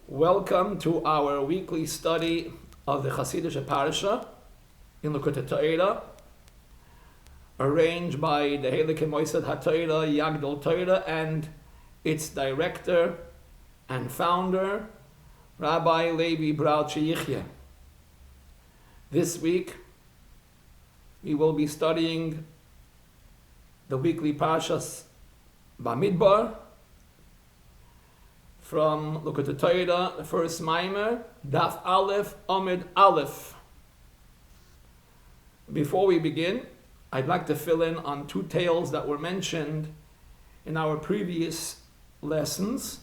Welcome to our weekly study of the Chassidish Parsha in Likkutei Torah, arranged by the Likkutei Torah Yagdil Torah and its director and founder, Rabbi Levi Brauchi. This week, we will be studying the weekly Parshas Bamidbar from Likkutei Torah, the first Mimer, Daf Aleph, Amid Aleph. Before we begin, I'd like to fill in on two tales that were mentioned in our previous lessons,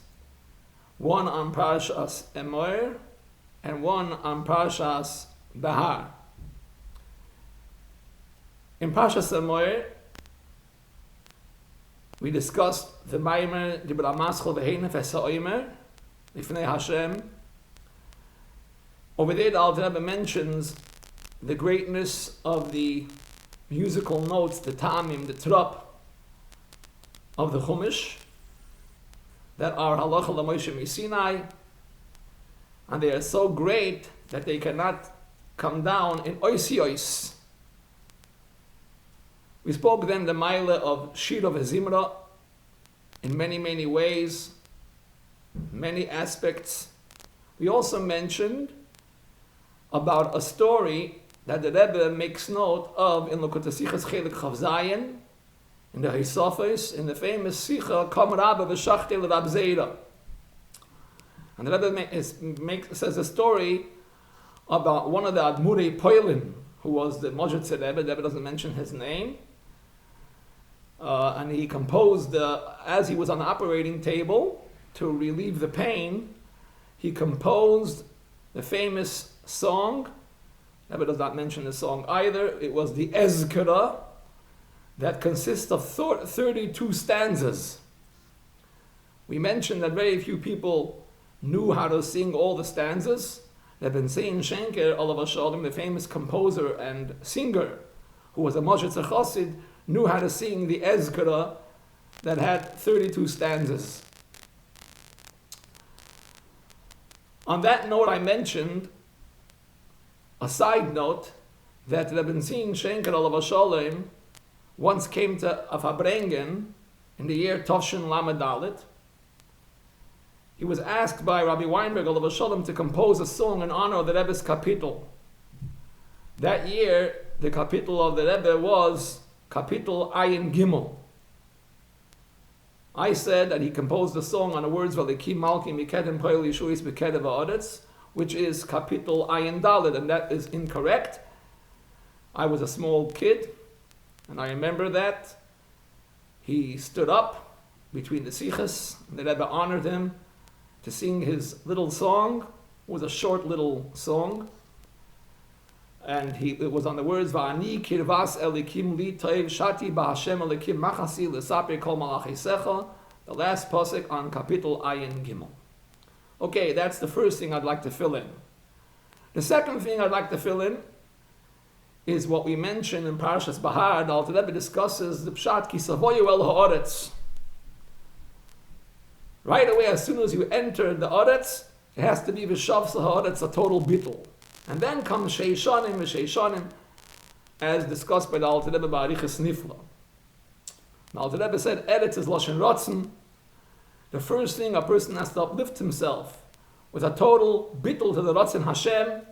one on Parshas Emor and one on Parshas Bahar. In Parshas Emor, we discussed the Maimer Dibra Maschel V'Heinef Esa'omer Lifnei Hashem. Over there, the Alter Rebbe mentions the greatness of the musical notes, the Tamim, the Trop of the Chumash that are Halacha L'Moshe Misinai, and they are so great that they cannot come down in Oisios. We spoke then the Maila of Shir of Zimra in many ways, many aspects. We also mentioned about a story that the Rebbe makes note of in Likkutei Sichas Chelik Chav Zayin, in the Hisofis, in the famous Sicha Kam Rabba V'Shachte L'Rab Zeira. And the Rebbe says a story about one of the Admurei Poilin, who was the Mojitz Rebbe. The Rebbe doesn't mention his name. And he composed, as he was on the operating table, to relieve the pain, he composed the famous song. Rebbe does not mention the song either. It was the Ezkara, that consists of 32 stanzas. We mentioned that very few people knew how to sing all the stanzas. Rebbe Sein Schenker, Olav Shalom, the famous composer and singer, who was a Moshe Chassid, knew how to sing the Ezkara that had 32 stanzas. On that note, I mentioned a side note that Rebbe Sein Schenker Olav Shalom once came to Afabrengen in the year Toshin Lamed Dalet. He was asked by Rabbi Weinberg Olav Shalom to compose a song in honor of the Rebbe's kapitel. That year, the kapitel of the Rebbe was Kapitel Ayin Gimel. I said that he composed the song on the words V'Lekim Malki Mikedim Poel Yeshuis B'Kedev Ha'aretz, which is Kapitel Ayin Dalet, and that is incorrect. I was a small kid, and I remember that. He stood up between the Sichas, and the Rebbe honored him to sing his little song. It was a short little song. And it was on the words Va'ani kirvas elikim li toiv shati ba'Hashem elikim machasi l'saper kol malachisecha, the last pasuk on Kapitel Ayin Gimel. Okay, that's the first thing I'd like to fill in. The second thing I'd like to fill in is what we mentioned in Parshas Bahar. The Alter Rebbe discusses the pshat ki savoyu el ha'aretz. Right away, as soon as you enter the Aretz, it has to be v'shavsa ha'aretz, a total bittul. And then comes Sheishanim, as discussed by the Alter Rebbe Ba'arichas Nifla. The Alter Rebbe said, Eretz is Lashon Ratzon. The first thing a person has to uplift himself with a total bittul to the Ratzon Hashem,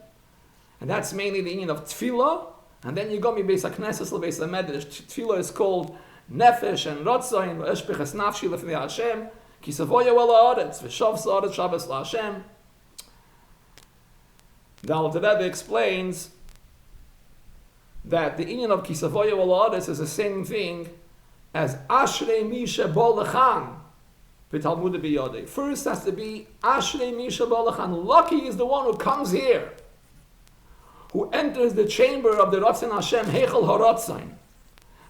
and that's mainly the union of Tefillah. And then you go mi Beis HaKnesses l'Beis HaMedrash. Tefillah is called Nefesh and Ratzon, Eshpeches Nafshi l'Fnei Hashem, Ki Savoya El Ha'aretz, V'Shav Sa'aretz Shabbos LaHashem. The Alter Rebbe explains that the inyan of Kisavoya Waladas is the same thing as Ashrei Misha Bolachan B'Talmud B'Yodei. First has to be Ashrei Misha Bolachan. Lucky is the one who comes here, who enters the chamber of the Ratzon Hashem, Heichel HaRatzon.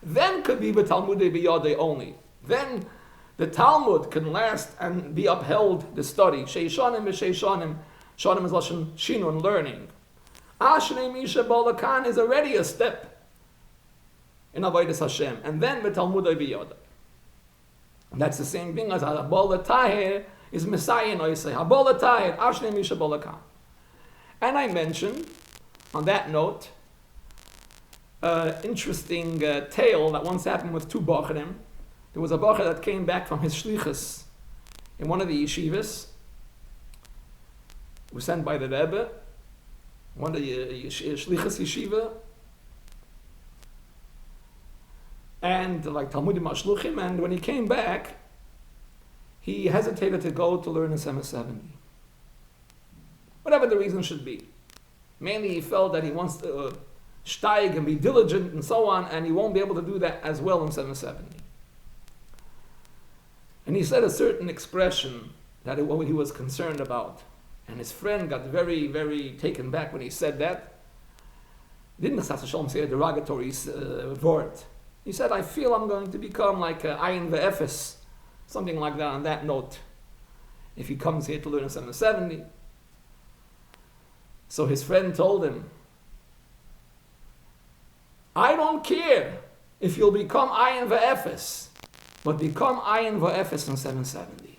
Then could be B'Talmud B'Yodei only. Then the Talmud can last and be upheld, the study. Sheishanim V'Sheishanim. Shanim is Lashon Shinun, learning. Ashrei Misha Bolakan is already a step in Avodas Hashem. And then B'Talmudai B'Yodai. That's the same thing as Abol Tahir is Messiah Noisei, Habolatayit, Ashne Misha Bolakan. And I mentioned, on that note, interesting tale that once happened with two Bacharim. There was a Bachar that came back from his shlichus in one of the yeshivas. He was sent by the Rebbe, one of the shlichus yeshiva, and like Talmudim Ashluchim, and when he came back, he hesitated to go to learn in 770. Whatever the reason should be. Mainly he felt that he wants to steig and be diligent and so on, and he won't be able to do that as well in 770. And he said a certain expression that what he was concerned about. And his friend got very, very taken back when he said that. He didn't say a derogatory word. He said, I feel I'm going to become like Ayin Ve'efes, something like that on that note, if he comes here to learn in 770. So his friend told him, I don't care if you'll become Ayin Ve'efes, but become Ayin Ve'efes in 770.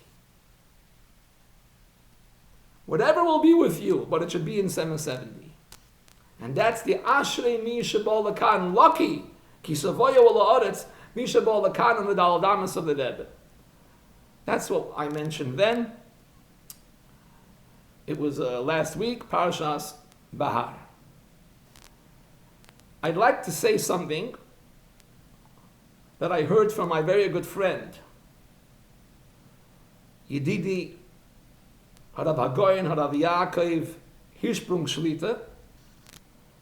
Whatever will be with you, but it should be in 770. And that's the Ashrei Mi Shebol Lakan, lucky, Ki Savoya Wala Oretz, Mi Shebol Lakan, and the Daladamas of the Rebbe. That's what I mentioned then. It was last week, Parshas Bahar. I'd like to say something that I heard from my very good friend, Yedidi Harav Hagoyin Harav Yaakov Hirschsprung Shlita,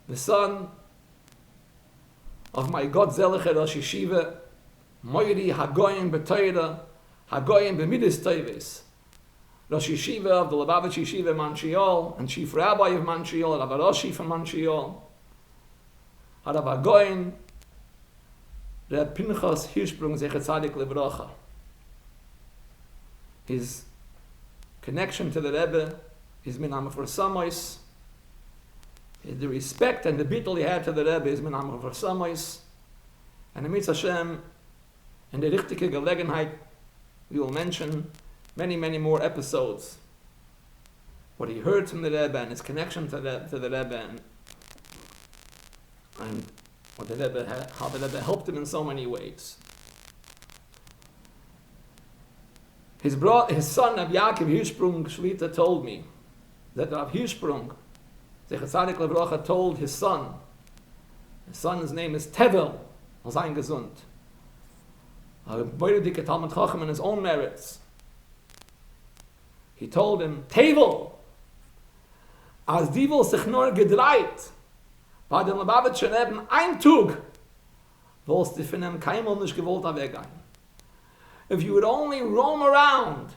the son of my Gottselige Rosh Yeshiva, Moiri Hagoyin B'Torah, Hagoyin B'Midas Teves, Rosh Yeshiva of the Lubavitch Yeshiva in Montreal, and Chief Rabbi of Montreal, Rav Roshi from Montreal, Harav Hagoyin Reb Pinchas Hirschsprung Zecher Tzadik Livrocha. His connection to the Rebbe, his minam for Samois, the respect and the bittul he had to the Rebbe is minam for Samois, and the Mitzvah Hashem, and the richtige Gelegenheit, we will mention many, many more episodes. What he heard from the Rebbe and his connection to the Rebbe, and what the Rebbe, how the Rebbe helped him in so many ways. His son, Rav Yaakov Hirschsprung Shlita, told me that Rav Hirschsprung, Zecher Tzadik Livrocha, told his son's name is Tevel, al sein gesund. A very dicke Talmud Chacham in his own merits. He told him, Tevel, as die will sich nur gedreit, bei dem Lubavitcher Rebbe ein Tug, wollst du von ihm keinmal nicht gewollt weggehen. If you would only roam around,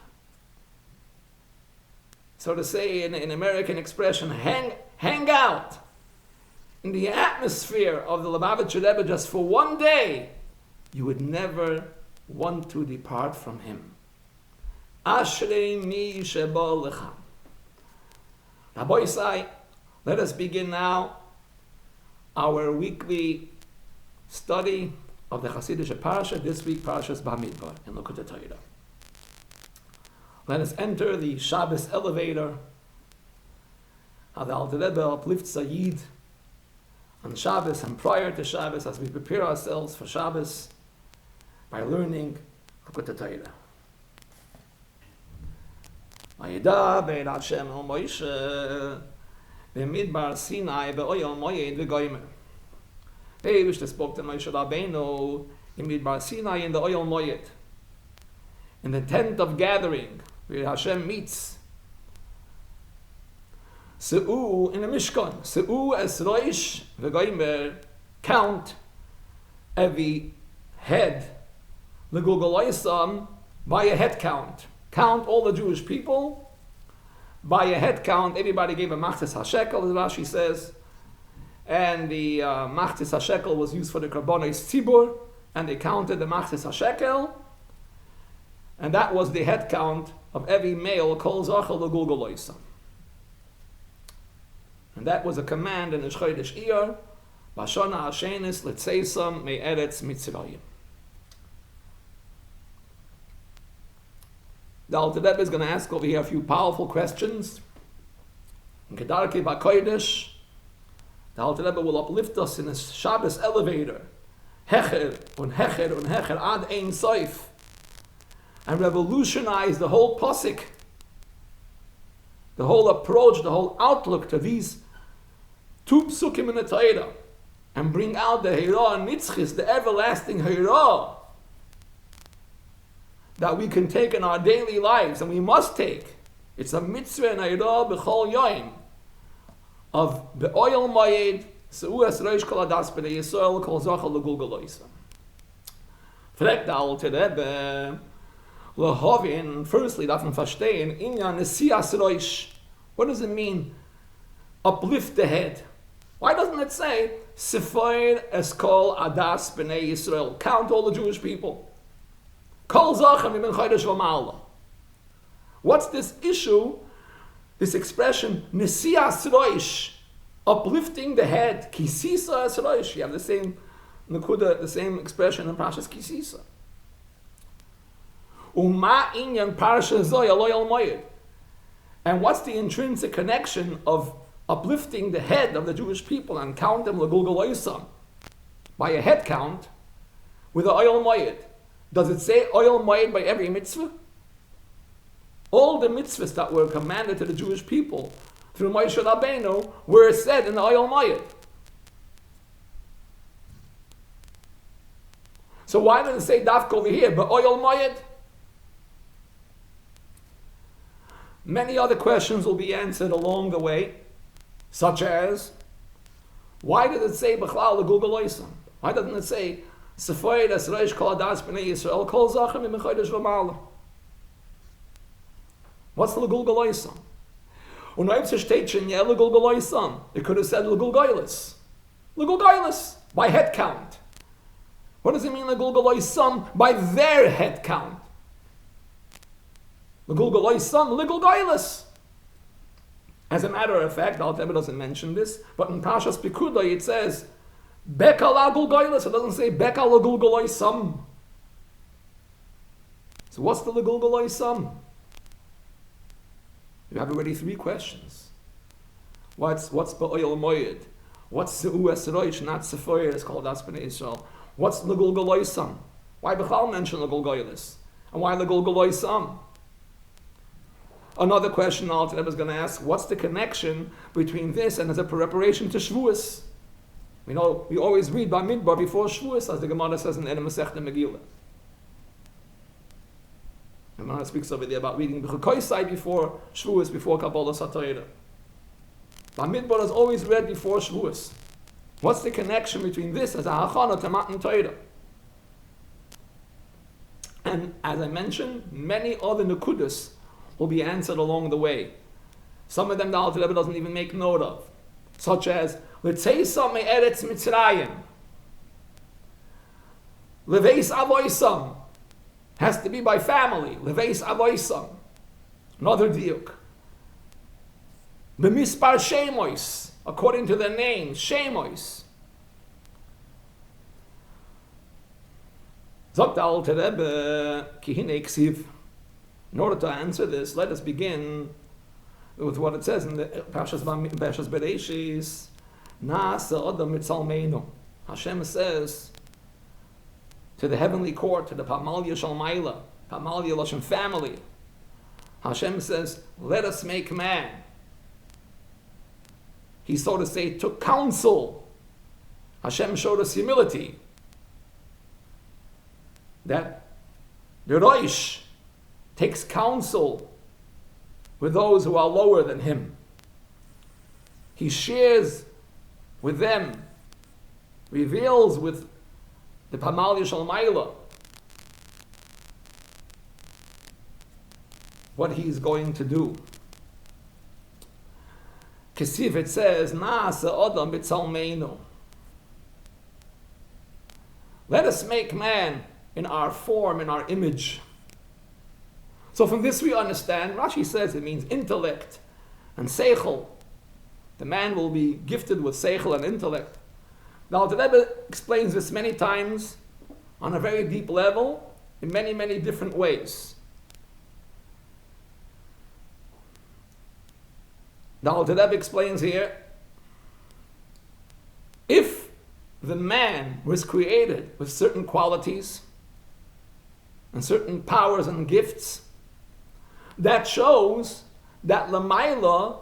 so to say in American expression, hang out in the atmosphere of the Lubavitcher Rebbe just for one day, you would never want to depart from him. Ashrei mi shebo lecha. Rabbi Yisai, let us begin now our weekly study of the Hasidische Parsha, this week Parshas Bamidbar in Likkutei Torah. Let us enter the Shabbos elevator. How the Alter Rebbe uplifts a Yid on Shabbos and prior to Shabbos as we prepare ourselves for Shabbos by learning Likkutei Torah. Vayidaber Hashem el Moshe b'midbar Sinai be'oyel moyed v'goymer. The Eibishter spoke to Moshe Rabbeinu in Midbar Sinai in the Oyel Moyed, in the tent of gathering where Hashem meets. Se'u in the Mishkan. Se'u es roish v'goymer, count every head. L'gulgoloisam, by a head count. Count all the Jewish people by a head count. Everybody gave a machzis hashekel, as Rashi says. And the machzis hashekel was used for the karbonos tzibur, and they counted the machzis hashekel, and that was the head count of every male kol zachal l'gulgoloisam. And that was a command in the Chodesh Iyar, Bashana Hashenis L'tzeisam Me'eretz Mitzrayim. The Alter Rebbe is going to ask over here a few powerful questions. In Kedarkei B'Kodesh, the Alter Rebbe will uplift us in his Shabbos elevator, Hecher und Hecher und Hecher ad Ein Sof, and revolutionize the whole posik, the whole approach, the whole outlook to these two psukim in the Torah, and bring out the Heirah and Nitzchis, the everlasting Heirah, that we can take in our daily lives, and we must take. It's a mitzvah and Heirah b'chol yoyim, of be'oil mayed, se'uas reish kol adas b'nei Yisrael kol zachal l'gulgul oisam. Fragt der Alter Rebbe, lehovin, firstly, darf man verstehen, inyan nesias reish. What does it mean? Uplift the head. Why doesn't it say, Sefoir eskol adas b'nei Yisrael, count all the Jewish people? Kol zachem imen chodesh v'ma'ala. What's this issue, this expression, nesias reish, uplifting the head, kisisa es reish? You have the same nekuda, the same expression in Parshas Kisisa. Uma inyan Parshas zoy aloy al moyed. And what's the intrinsic connection of uplifting the head of the Jewish people and count them l'gulgul oisam by a head count with the oil moyed? Does it say oil moyed by every mitzvah? All the mitzvahs that were commanded to the Jewish people through Moshe Rabbeinu were said in the oil moyed. So why did it say dafka over here, but oil moyed? Many other questions will be answered along the way, such as, why did it say b'chlal l'gulgul oisam? Why doesn't it say Sefoir es reish kol adas b'nei Yisrael kol zachem imen chodesh v'ma'ala? What's l'gulgul oisam? Und if it steht schon yeah l'gulgul oisam, it could have said l'gulgulus. L'gulgulus, by head count. What does it mean l'gulgul oisam? By their head count. L'gulgul oisam, l'gulgulus. As a matter of fact, the Alter Rebbe doesn't mention this, but in Parshas Pekudai it says, Bekal l'gulgulus. It doesn't say Bekal l'gulgul oisam. So what's the l'gulgul oisam? You have already three questions. What's ba'oil moyed? What's se'uas roish, not sefoir, it's called as b'nei Yisrael. What's l'gulgul oisam? Why b'chal mention l'gulgulus? And why l'gulgul oisam? Another question the Alter Rebbe is going to ask, what's the connection between this and as a preparation to Shavuos? We know, we always read Bamidbar before Shavuos, as the Gemara says in Eden Masechta Megillah. The Gemara speaks over there about reading B'chukoisai before Shavuos, before Kabbalah Satorah. Bamidbar is always read before Shavuos. What's the connection between this as a hachana to Matan Torah? And as I mentioned, many other nekudas will be answered along the way. Some of them the Alter Rebbe doesn't even make note of, such as L'tzeisa me'eretz Mitzrayim, Leveis avoisam, has to be by family, Leveis avoisam. Another diuk. B'mispar shemois, according to their names, shemois. Zok the Alter Rebbe, ki hinei ksiv. In order to answer this, let us begin with what it says in the Parshas Bereshis. Na'asa Adam mitzalmeinu. Hashem says to the heavenly court, to the Pamalia Shalmaila, Pamalia Lashon family, Hashem says, let us make man. He, so to say, took counsel. Hashem showed us humility. That the Roish takes counsel with those who are lower than him. He shares with them, reveals with the Pamalia Shalmaila what he is going to do. Kesiv, it says, Na'asa Adam b'tzalmeinu. Let us make man in our form, in our image. So from this we understand, Rashi says it means intellect and seichel. The man will be gifted with seichel and intellect. The Alter Rebbe explains this many times on a very deep level, in many, many different ways. The Alter Rebbe explains here, if the man was created with certain qualities and certain powers and gifts, that shows that Lamaila,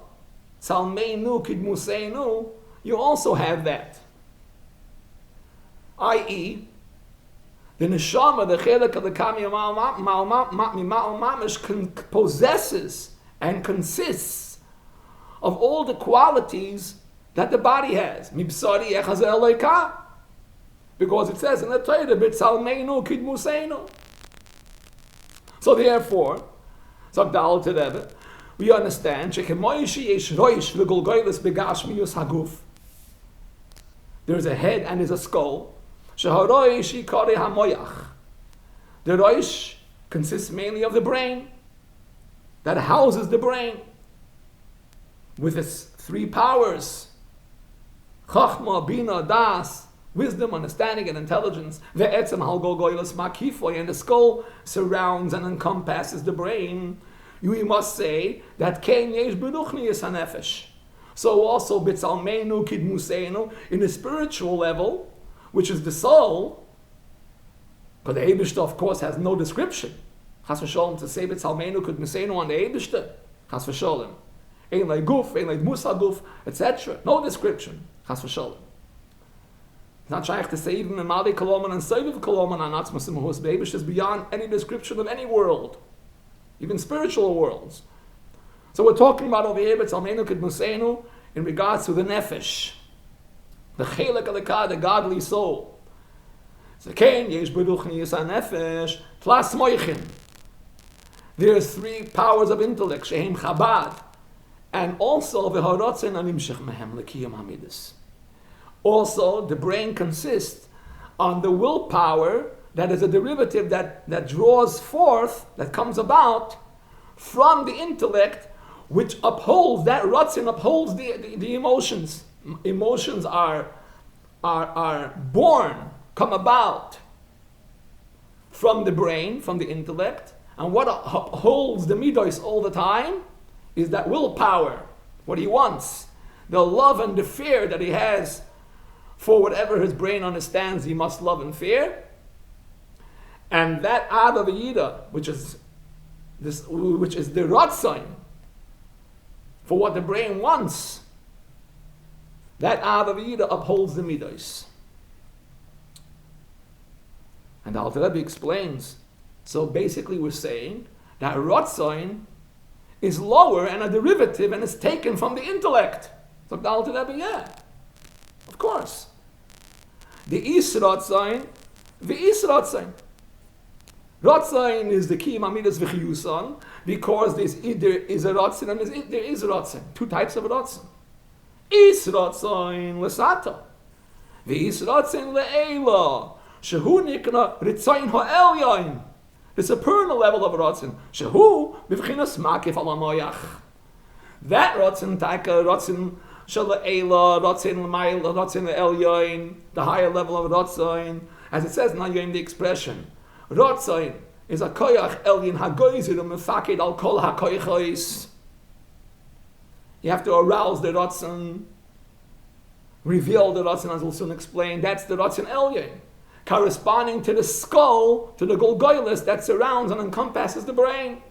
Salmeinu, Kidmuseinu, you also have that. I.e., the neshama, the chelek of the kami mamash, possesses and consists of all the qualities that the body has. Mibsari echaz eloika, because it says in the Torah, "B'tzalmeinu kidmuseinu." So therefore, sagt der Alte Rebbe, we understand shekemoishi yesh roish v'golgoyles begashmiyus haguf. There is a head and there's a skull. Sheharoish yikare hamoyach. The roish consists mainly of the brain that houses the brain with its three powers: chachma, bina, das, wisdom, understanding, and intelligence. Ve'etzem halgolgoyles makifoy, and the skull surrounds and encompasses the brain. You must say that kein yesh beruchnius hanefesh. So also bitzalmeinu kidmuseinu, in the spiritual level, which is the soul, but the Eibishter, of course, has no description. Chas v'sholem, to say bitzalmeinu kidmuseinu on the Eibishter, chas v'sholem. Ein like guf, ein like musa guf, etc. No description, chas v'sholem. It's not shaykh to say even in Mali Koloman and Seiviv Koloman and Atzmas Mahus, the Eibishter is beyond any description of any world, even spiritual worlds. So we're talking about over here, bitzalmeinu kidmuseinu, in regards to the nefesh, the chelek alekah, the godly soul. So kein yesh beruchnius hanefesh plus moichin. There's three powers of intellect, shehem chabad, and also v'harotzen animshech mehem lekiyam hamidus. Also, the brain consists on the willpower that is a derivative that draws forth, that comes about from the intellect, which upholds, that rotzen upholds the emotions. Emotions are born, come about from the brain, from the intellect, and what upholds the midos all the time is that willpower, what he wants, the love and the fear that he has for whatever his brain understands he must love and fear, and that Ava V'yida, which is the rotzen, for what the brain wants, that Ava V'yida upholds the midos. And the Alter Rebbe explains, so basically we're saying that Ratzon is lower and a derivative and is taken from the intellect. So the Alter Rebbe, yeah, of course. The Is Ratzon, the Is Ratzon. Ratzon is the Kiyum Amidas V'chiyuson, because there is a Ratzon and there is a Ratzon. Two types of Ratzon. Is Ratzon L'sata. V'Is Ratzon Le'ela. Shehu Nikna Ritzayin Ha'elyain. The supernal level of Ratzon. Shehu B'vchinas Makif Alamoyach. That Ratzon, Taika, Ratzon Shala'ela, Ratzon L'mayla, Ratzon Le'elyain, the higher level of Ratzon. As it says in Hayyim, the expression, Ratzon is a koyach elyin hagoyzir umefakid al kol hakoychos. You have to arouse the Ratzon, reveal the Ratzon, as we'll soon explain. That's the Ratzon elyin, corresponding to the skull, to the golgoylis that surrounds and encompasses the brain.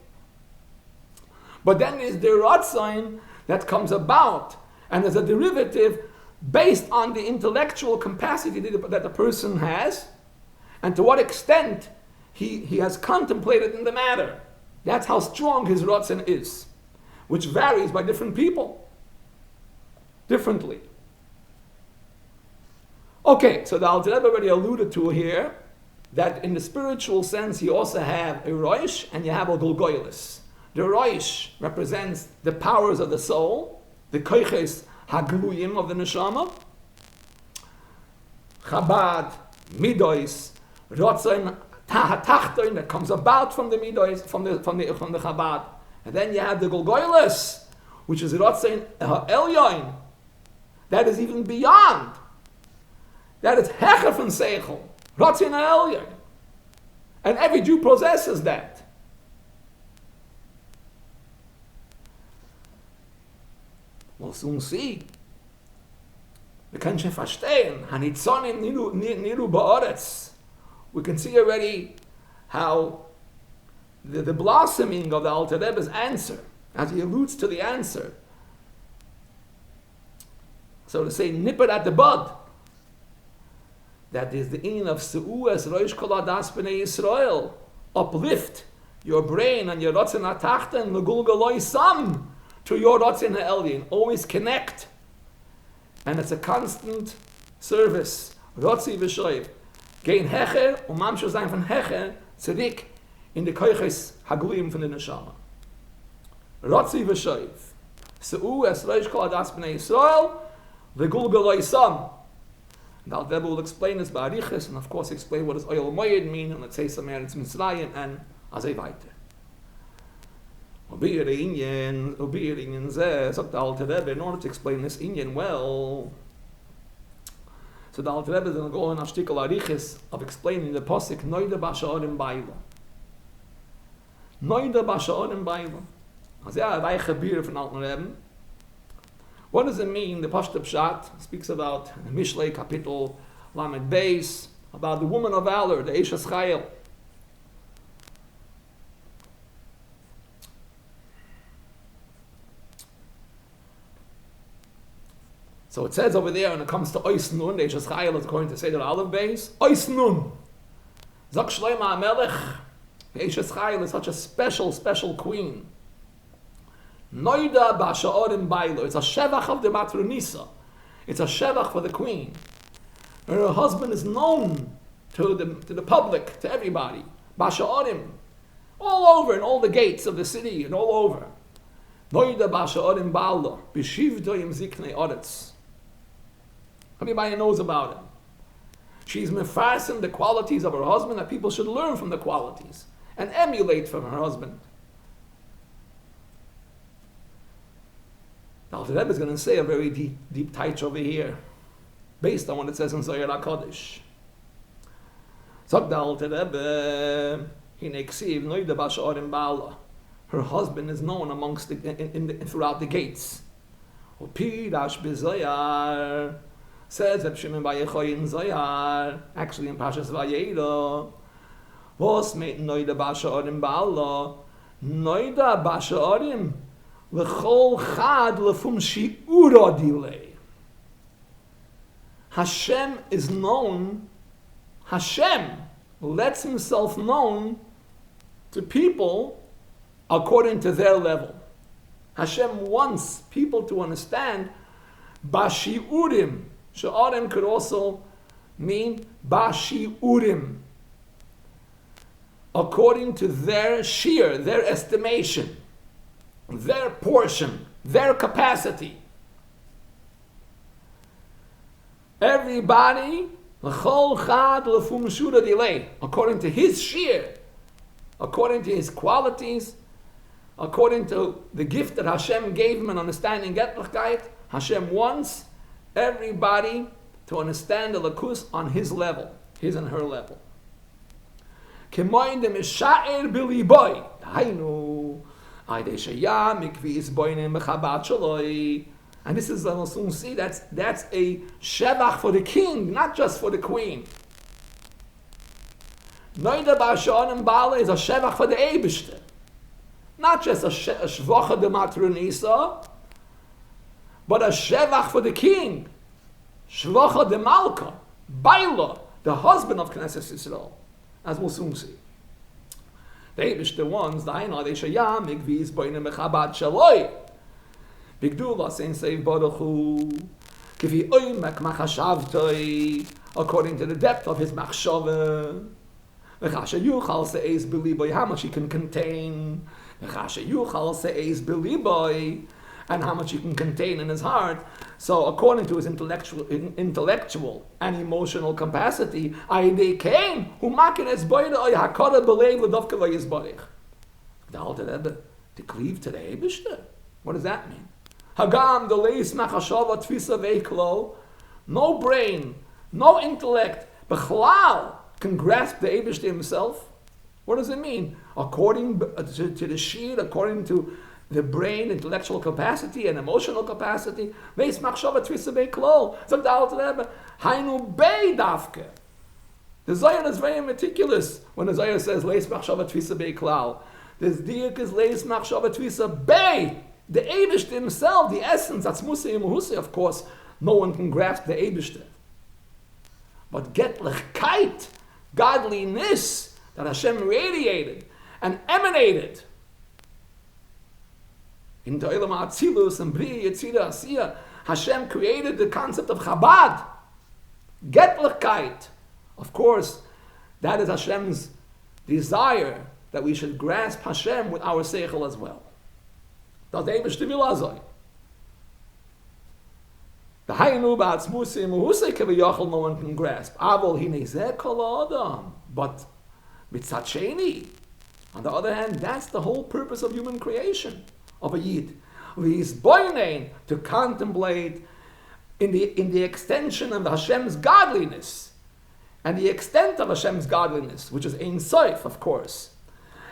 But then there's the Ratzon that comes about, and there's a derivative based on the intellectual capacity that the person has, and to what extent he has contemplated in the matter. That's how strong his Ratzon is, which varies by different people, differently. Okay, so the Alter Rebbe already alluded to here that in the spiritual sense you also have a Roish and you have a Golgoylis. The Roish represents the powers of the soul, the Koiches Hagluyim of the Neshama, Chabad, Midois, Ratzon Tahatachtoin that comes about from the Midois, from the Chabad. And then you have the Golgoylis, which is Ratzon Elyoin, that is even beyond. That is Hecher from Seichel, Ratzon Elyoin. And every Jew possesses that. We'll soon see. Wir können schon verstehen. Hanitzonim niru ba'aretz. We can see already how the blossoming of the Alter Rebbe's answer, as he alludes to the answer, so to say, nip it at the bud. That is the in of Su'as Rosh Kol Adas B'nei Yisrael. Uplift your brain and your Ratzin HaTachten L'gulgaloi Sam to your Ratzin HaElyon. Always connect. And it's a constant service. Rotzi v'shoiv. Gein Hecher, Mamshu sein von Hecher, Tzedik, in the Koiches Haglim von the Neshama. Rotzi v'shoiv. Su'as Rosh Kol Adas B'nei Yisrael, L'gulgaloi Sam. The Alter Rebbe will explain this by Arichas, and of course explain what does Oyel Moyed mean, and let's say some Eretz Mitzrayim, and Azay Weiter. Ubiyir Inyan Zeh, sagt the Alter Rebbe, in order to explain this Inyan well, so the Alter Rebbe is going to go in Ashtikal Arichas of explaining the Posik, Noida Basha'orim Baila. Noida Basha'orim Baila. Azay Reiche Bier von Alter Rebbe. What does it mean? The Pashta Pshat speaks about the Mishlei Kapitel Lamed Beis, about the woman of valor, the Eishes Chayil. So it says over there, when it comes to Ois Nun, the Eishes Chayil is going to say the Aleph Beis, Ois Nun. Zok Shlomo HaMelech, the Eishes Chayil is such a special queen. Noida Basha'orim Bailo. It's a shevach of the Matronisa. It's a shevach for the queen. Her husband is known to the public, to everybody. Basha'orim. All over, in all the gates of the city, and all over. Noida Basha'orim Bailo. B'shivdoyim ziknei oretz. Everybody knows about him. She's mefarsim the qualities of her husband, that people should learn from the qualities and emulate from her husband. Now, the Rebbe is going to say a very deep taich over here, based on what it says in Zohar HaKodesh. Zog the Alter Rebbe, Hinei Ksiv, Noida Basha'orim Ba'ala. Her husband is known amongst throughout the gates. Upirash b'Zohar, says Reb Shimon Bar Yochai in Zohar, actually in Parshas Vayera. Vos meit Noida Basha'orim Ba'ala. Noida Basha'orim L'chol chad l'fum shi'ura dilei. Hashem is known, Hashem lets himself known to people according to their level. Hashem wants people to understand Bashi'urim. Sha'arim could also mean Bashi'urim. According to their sheer, their estimation, their portion, their capacity. Everybody, according to his share, according to his qualities, according to the gift that Hashem gave him in understanding Getlichkeit, Hashem wants everybody to understand the Lakus on his level, his and her level. And this is, we'll soon see, that's a shevach for the king, not just for the queen. Noida Basha'orim Ba'ala is a shevach for the Eibishter. Not just a shvocha de Matronisa, but a shevach for the king. Shvocha de Malka, Baila, the husband of Knesset Yisrael, as we'll soon see. The Eibishter ones, the Aina, they shayam, Mikviz, Boine Mechabad Shaloi. Bigdula, Saint Save Baruchu, Kivi Oymek Machashavtoi, according to the depth of his Machshava. V'chasha Yuchal Se'ez Beliboy, how much he can contain. V'chasha Yuchal Se'ez Beliboy, and how much he can contain in his heart. So, according to his intellectual and emotional capacity, they came who makines boyde oy hakara belev ledovke vayizbarich. The Alter Rebbe to cleave to the Eibishter. What does that mean? Hagam the leis machashava tfisa veiklo. No brain, no intellect, bechlal can grasp the Eibishter himself. What does it mean? According to the sheet, according to the brain, intellectual capacity, and emotional capacity. Leis machshava tvisa beklol. Sagt the Alter Rebbe, Hainu bei dafke. The Zohar is very meticulous when the Zohar says Leis machshava tvisa beklal. The diak is Leis machshava tvisa bei. The Eibishter himself, the essence, that's Musa Imuhusi, of course, no one can grasp the Eibishter. But Getlichkeit, godliness, that Hashem radiated and emanated into Olam HaAtzilus and Bri Yetzira Asiya, Hashem created the concept of Chabad. Getlichkeit. Of course, that is Hashem's desire that we should grasp Hashem with our seichel as well. Das Eibishter will also. The Haynu ba'atzmusi muhusay keviyachol no one can grasp. Avol hinei zeh kol adam. But mitzat sheni, on the other hand, that's the whole purpose of human creation, of a yid. He's boinein to contemplate in the extension of Hashem's godliness, and the extent of Hashem's godliness, which is Ein Sof, of course.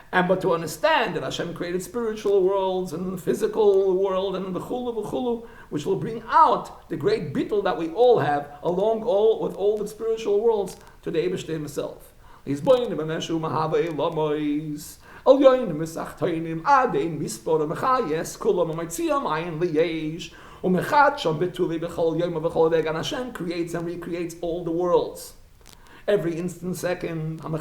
But to understand that Hashem created spiritual worlds and physical world and v'chulu, which will bring out the great bittul that we all have, along with all the spiritual worlds, to the Eibishter himself. He's born in Meshu Mahavei Lamois, Al Yoin Misachtoinim, Adein Mispor Mechayes, Kulam Amitziam, Ayin Liyesh, Umechat Shom Betuvi Bechol Yom Bechol Deg, and Hashem creates and recreates all the worlds. Every instant, second, it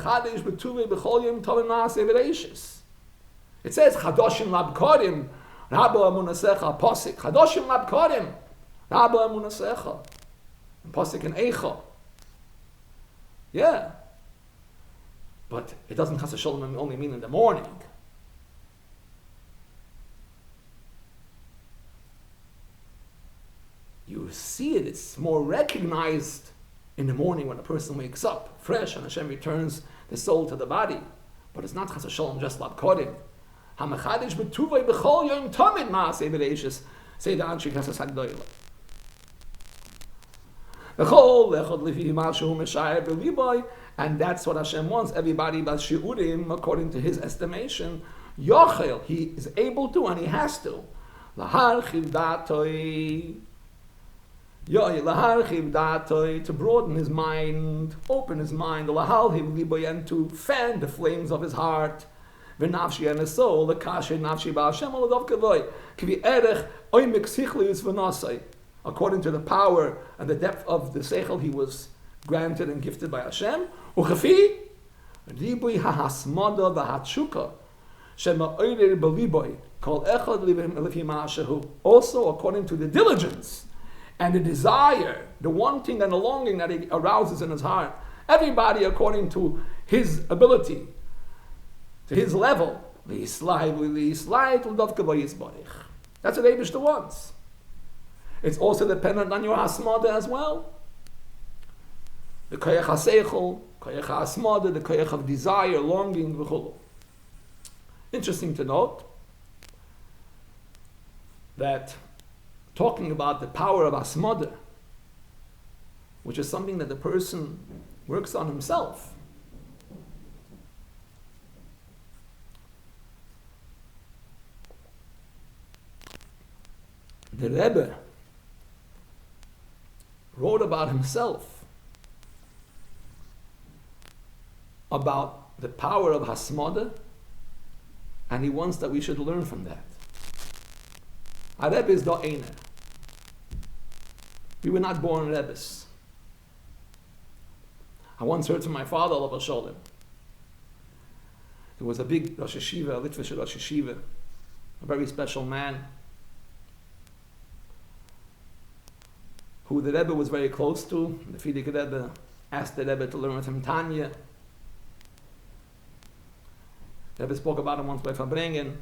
says Chadoshim Labkodim, Rabba Amunasecha, Posik, Chadoshim Labkodim, Rabba Amunasecha, Posik and Eicha. Yeah. But it doesn't Chas Shalom only mean in the morning. You see it, it's more recognized in the morning when a person wakes up fresh and Hashem returns the soul to the body. But it's not Chas Shalom just Labkodim. HaMechadish b'tuvay b'chol yom tamid ma'aseh b'reishis, say the Anshe Kasas HaGdoila. B'chol lechod lefi ma'ashu meshayeh b'liboy, and that's what Hashem wants. Everybody bas shi'urim, according to his estimation, yochel, he is able to and he has to. Lahar chivdatoi, to broaden his mind, open his mind, and to fan the flames of his heart, v'nafshi and his soul, the kasher nafshi ba'Hashem oladov kavoi, k'vi erech oimek sichlius v'nosai, according to the power and the depth of the seichel he was granted and gifted by Hashem, u'chafi ribui ha'hasmada v'hatshuka shema oirer b'liboy kol echad livim lefi ma'ashahu, also according to the diligence and the desire, the wanting and the longing that he arouses in his heart. Everybody according to his ability, to his level. That's what Eibishter wants. It's also dependent on your hasmada as well. The koyach haseichel, koyach hasmada, the koyach of desire, longing, v'chulu. Interesting to note that talking about the power of asmada, which is something that the person works on himself. The Rebbe wrote about himself, about the power of hasmada, and he wants that we should learn from that. A Rebbe is da'ena. We were not born Rebbes. I once heard from my father, Alav Shalom. There was a big Rosh Yeshiva, a Litvish Rosh Yeshiva, a very special man, who the Rebbe was very close to. The Frierdiker Rebbe asked the Rebbe to learn with him Tanya. The Rebbe spoke about him once by Fabrengen,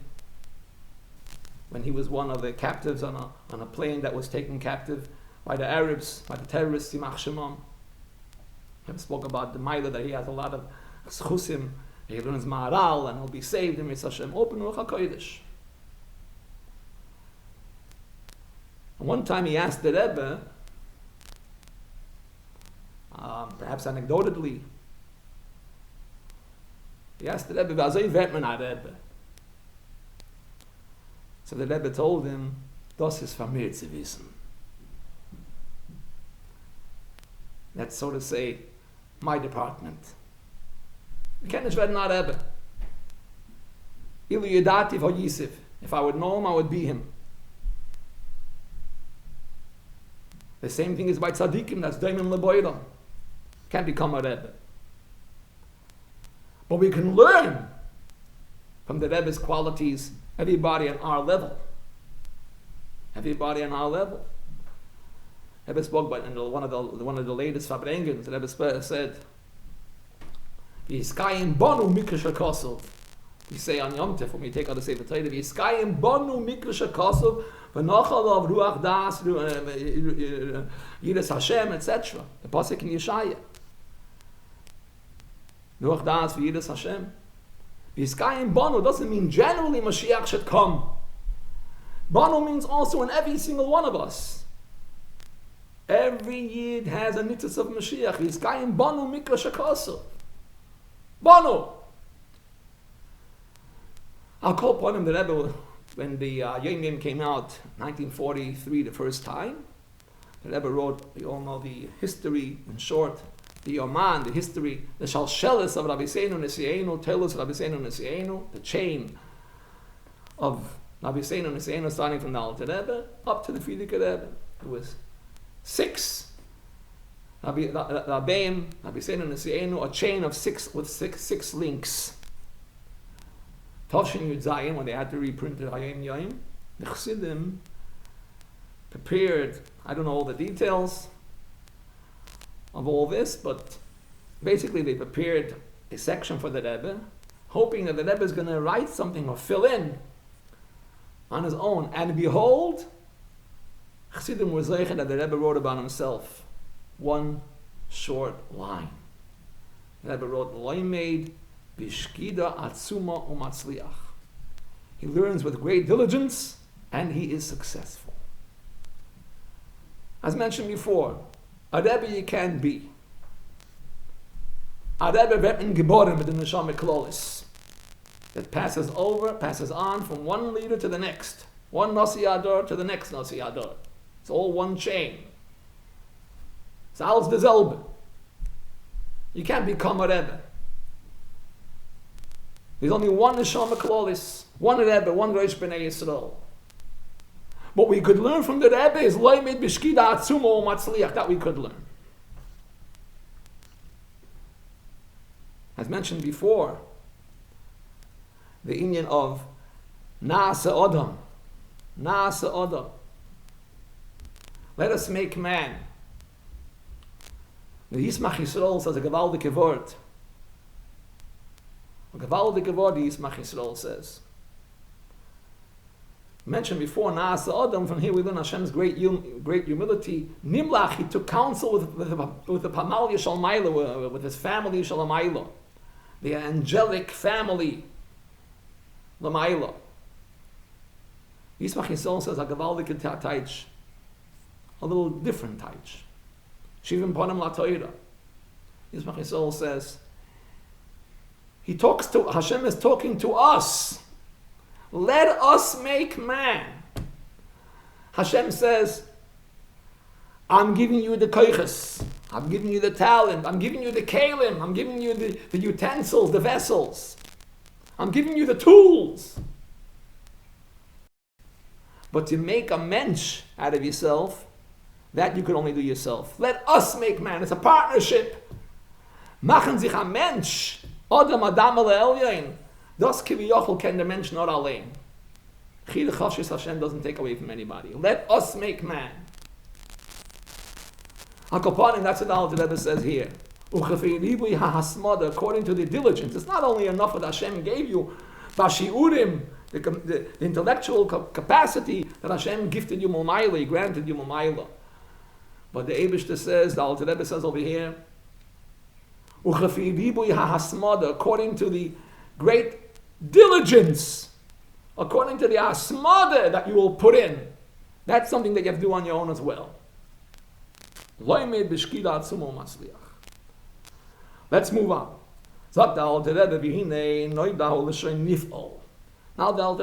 when he was one of the captives on a plane that was taken captive by the Arabs, by the terrorists, Yimach Shemam. He spoke about the Maila, that he has a lot of schusim, he learns Ma'aral, and he'll be saved in Mitzvah Hashem. Open Ruach HaKodesh. And one time he asked the Rebbe, perhaps anecdotally, he asked the Rebbe, "V'azoi vet man ha Rebbe?" So the Rebbe told him, das ist von mir zu wissen. That's, so to say, my department. Ich kenne nicht werden Rebbe. Ilu yedati vo Yisif. If I would know him, I would be him. The same thing is by tzaddikim, that's daimim leboidam. Can't become a Rebbe. But we can learn from the Rebbe's qualities, everybody on our level. Everybody on our level. Rebbe spoke about in one of the latest Fabrengens, the Rebbe said, V'yiskayim bonu mikra shakosov. We say on Yom Tov, when we take out the Sefer Torah, V'yiskayim bonu mikra shakosov, v'nochalav ruach das, yiras Hashem, etc. The pasuk in Yeshaya. Ruach das, yiras Hashem. V'yiskayim bonu doesn't mean generally Mashiach should come. Bonu means also in every single one of us. Every Yid has a nitzis of Mashiach. V'yiskayim bonu mikra shakosov. Bonu. I'll call upon him, the Rebbe, when the Yom came out, 1943, the first time. The Rebbe wrote, you all know the history, in short, the Yoman, the history, the Shalshelis of Rabbi Seinu Nesienu, Telos Rabbi Seinu Nesienu, the chain of Rabbi Seinu Nesienu, starting from the Alter Rebbe up to the Frierdiker Rebbe. It was 6 Rabbeim, Rabbi Seinu Nesienu, a chain of 6 with six links. Toshin Yud Zayin, when they had to reprint it, Hayim Yom, the Chassidim prepared, I don't know all the details of all this, but basically they prepared a section for the Rebbe, hoping that the Rebbe is going to write something or fill in on his own. And behold, Chassidim were zeichen that the Rebbe wrote about himself. One short line. The Rebbe wrote, Loimeid bishkida atzuma umatzliach. He learns with great diligence and he is successful. As mentioned before, a Rebbe you can be. A Rebbe wird geboren mit dem Neshama Klolis. That passes on from one leader to the next. One Nasi Ador to the next Nasi Ador. It's all one chain. It's alles derselbe. You can't become a Rebbe. There's only one Neshama Klolis, one Rebbe, one Reish B'nai Yisrael. What we could learn from the Rebbe is Loimid B'shkida Atzuma U'Matzliach. That we could learn. As mentioned before, the inyan of Naasa Odom. Naasa Odom. Let us make man. The Yismach Yisrael says a gewaldige word. A gewaldige word, the Yismach Yisrael says. Mentioned before, Naasa Odom, from here we learn Hashem's great humility. Nimlach, he took counsel with the Pamalia Shalmaila, with his family Shalmaila, the angelic family Lamaila. Yismach Yisrael says a gewaldige taich, a little different taich. Shivim Ponim La Torah. Yismach Yisrael says, Hashem is talking to us. Let us make man. Hashem says, I'm giving you the koiches. I'm giving you the talent. I'm giving you the kalim. I'm giving you the utensils, the vessels. I'm giving you the tools. But to make a mensch out of yourself, that you can only do yourself. Let us make man. It's a partnership. Machen sich a mensch. Adam Adam Elyon. Das kiviyachol ken the mensch not allein. Chid chashis Hashem doesn't take away from anybody. Let us make man. Hakopanim, that's what the Alter Rebbe says here. According to the diligence. It's not only enough what Hashem gave you, Bashiurim, the intellectual capacity that Hashem gifted you Momaila, He granted you Momaila. But the Eibishter says, the Alter Rebbe says over here, according to the great diligence, according to the asmada that you will put in, that's something that you have to do on your own as well. Let's move on. Now the Alter Rebbe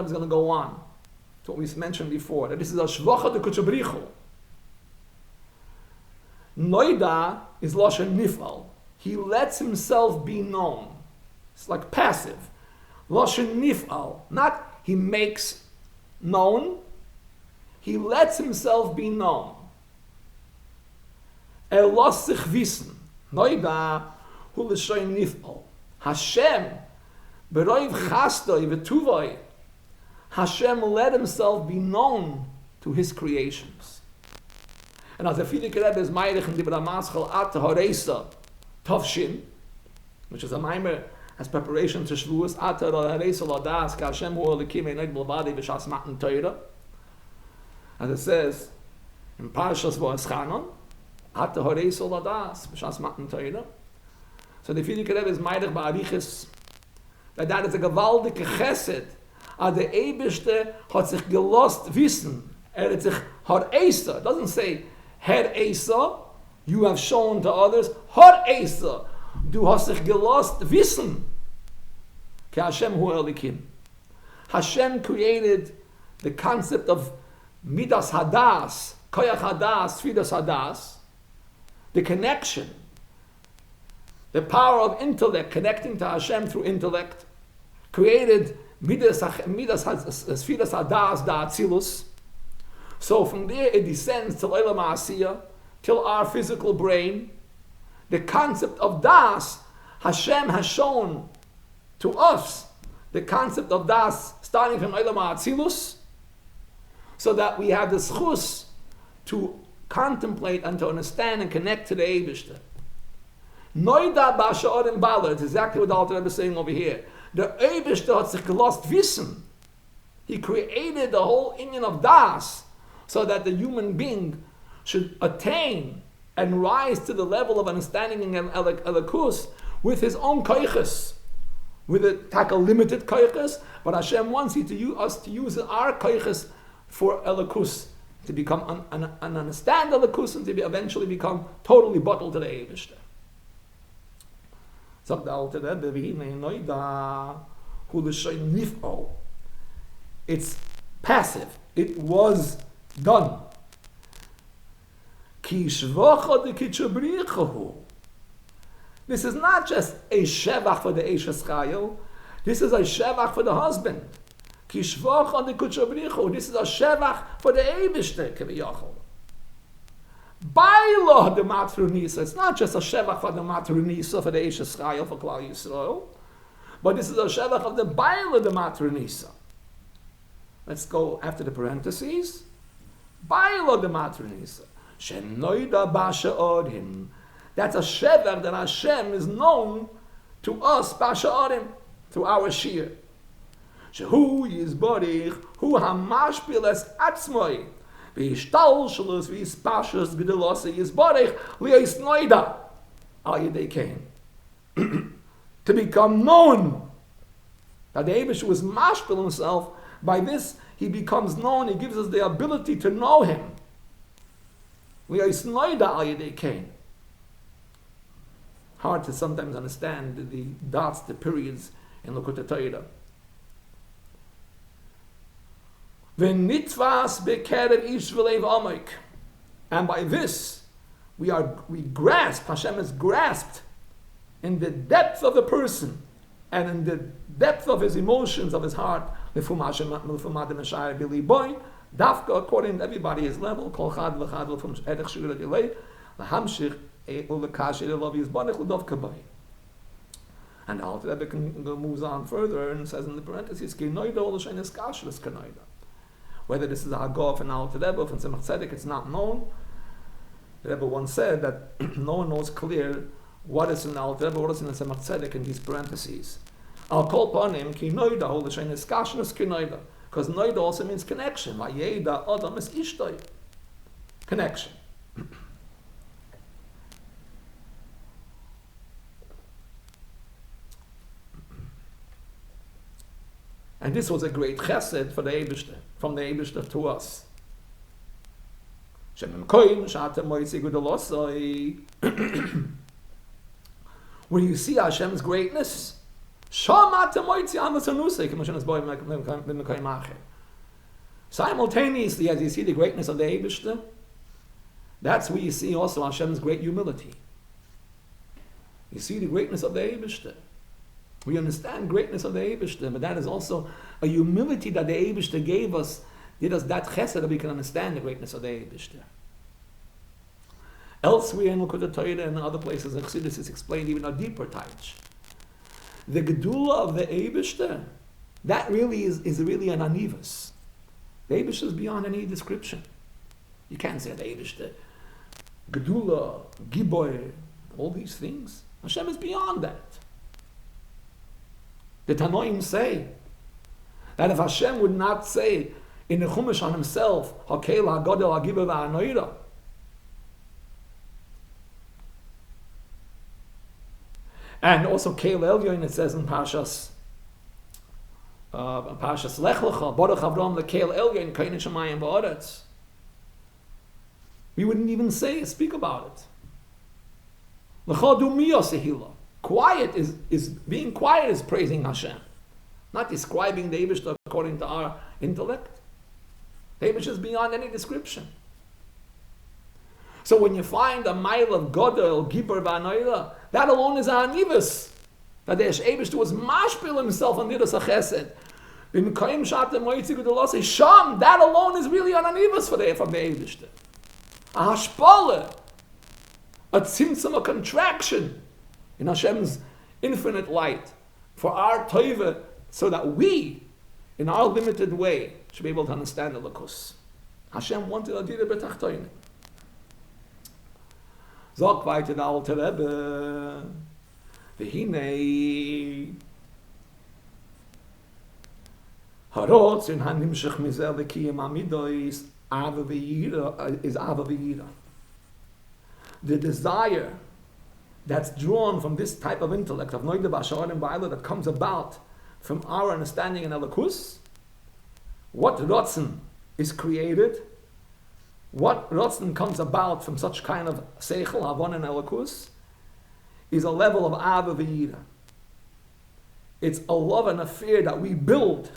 is going to go on. It's what we mentioned before, that this is a shvacha de kutchabrichu. Noida is lashon nifal. He lets himself be known. It's like passive. Lashon nifal. Not he makes known. He lets himself be known. Las sich wissen. Noida hu l'shoin nifal. Hashem beroiv chastoi v'tuvoi. Hashem let himself be known to his creations. And as the Likkutei Rebbe is Meirich in Dibra Maschal at Horeisa Tovshin, which is a Maimer as preparation to Shavuos, at Horeisa Ladas Ka Hashem Hu Elikim Einod B'Levadi B'Shas Matan Torah, as it says in Parshas Bamidbar, at Horeisa Ladas B'Shas Matan Torah. So the Likkutei Rebbe is Meirich Ba'arichis that is a gewaltige Chesed. Aber der Eibishter hat sich gelost wissen. Hat sich Har Esa. It doesn't say Her Esa, you have shown to others. Har Esa, du hast sich gelost wissen. Ke Hashem hu elikim. Hashem created the concept of Midas Hadas, Koyach Hadas, Fidas Hadas, the connection, the power of intellect, connecting to Hashem through intellect, created Midas Fidas Hadas da Atzilus. So from there it descends to Olam Ha'asiyah, till our physical brain. The concept of Das, Hashem has shown to us the concept of Das starting from Olam Ha'atzilus, so that we have the schus to contemplate and to understand and connect to the Eibishter. Noida ba'sha'orim bala, it's exactly what the Alter Rebbe is saying over here. The Eibishter hat sich gelost wissen. He created the whole inyan of Das so that the human being should attain and rise to the level of understanding in Elikus with his own koiches, with a limited koiches, but Hashem wants us to use our koiches for Elikus, to become and understand Elikus and to eventually become totally bottled to the Eibishter. Sagt der Alte Rebbe, it's passive. It was done. This is not just a shevach for the Eishes Chayil. This is a shevach for the husband. This is a shevach for the Eibishter Keviyachol. Baila the Matrunisa. It's not just a shevach for the Matrunisa for the Eishes Chayil for Klal Yisrael, but this is a shevach of the Baila the Matrunisa. Let's go after the parentheses. Baila the Matrunisa. Shenoida Basha Odim. That's a shevach that Hashem is known to us, Basha Odim, through our shir. Shehu Yizborich, Hu Hamashpil es Atzmoi. V'ishtalshalus v'yispashus v'delose Yizborich li'es noida. Al Yedei came. To become known. That the Eibush was mashpil himself. By this, he becomes known. He gives us the ability to know him. Li'es noida al Yedei came. Hard to sometimes understand the dots, the periods in Likkutei Torah. And by this, we grasp, Hashem is grasped in the depth of the person and in the depth of his emotions, of his heart, Dafka, according to everybody, his level, and the Alter Rebbe moves on further and says in the parentheses, whether this is a Haggadah from Alter Rebbe, from Tzemach Tzedek, it's not known. The Rebbe once said that no one knows clear what is in Alter Rebbe, what is in the Tzemach Tzedek in these parentheses. I'll call upon him, ki noida, hold the shein is kashnus ki noida, because noida also means connection. Vayeda adam is ishtoi, connection. And this was a great chesed for the Eibishter, from the Eibishter to us. When you see Hashem's greatness, Simultaneously, as you see the greatness of the Eibishter, that's where you see also Hashem's great humility. You see the greatness of the Eibishter. We understand greatness of the Eibishter, but that is also a humility that the Eibishter gave us, did us that chesed that we can understand the greatness of the Eibishter. Elsewhere in Likkutei Torah and other places, Chassidus is explained even a deeper touch. The gedula of the Eibishter, that really is really an anivus. The Eibishter is beyond any description. You can't say the Eibishter, gedula, giboy, all these things. Hashem is beyond that. The Tanoim say that if Hashem would not say in the Chumash on himself, Hakel HaGodel HaGibor VaHanoira, and also Keil Elyon, it says in Parshas Lech Lecha, Baruch Avram LeKeil Elyon, Kain Shemayim Va'aretz. We wouldn't even speak about it. Quiet is being quiet is praising Hashem, not describing the Eibishter according to our intellect. The Eibishter is beyond any description. So when you find a mile of Godel, Gibor V'Anoira, that alone is a anivus. That the Eibishter was mashpil himself on Nidas HaChesed. Sham, that alone is really an anivus from the Eibishter. A hashpala, a tzimtzum, a contraction in Hashem's infinite light for our toiva, so that we, in our limited way, should be able to understand the Likus. Hashem wanted Adira B'tachtoinim. Zog weiter der alte Rebbe, V'hinei Harotz in hanimshech mizel lekiyem amido is ava v'yira. The desire that's drawn from this type of intellect of Noida B'Ashar and Ba'ila that comes about from our understanding in Elikus, what Rotzen is created, what Rotzen comes about from such kind of Seichel, Havon and Elikus, is a level of Ava V'yira. It's a love and a fear that we build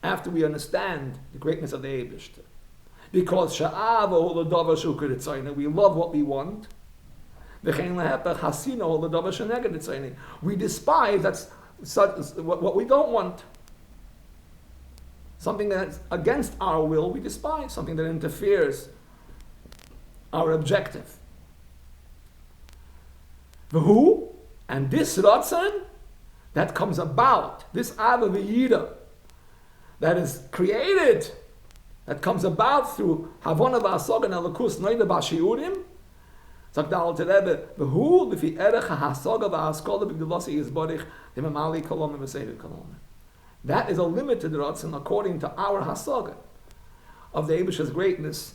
after we understand the greatness of the Eibishter. Because Sha'ava Holodavar Shukuritzayne, we love what we want. We despise that's what we don't want. Something that's against our will, we despise. Something that interferes our objective. Who? And this Ratzon that comes about, this Ava V'yira, that is created, that comes about through Havana V'Asog and Elikus Noida B'Shiurim, sagt der alte Rebbe, V'hu l'fi erech ha'asoga v'ha'askola b'gdulasi yizborich d'memali kolom v'seiv kolom. That is a limited Ratzon according to our hasaga of the Eibishter's greatness,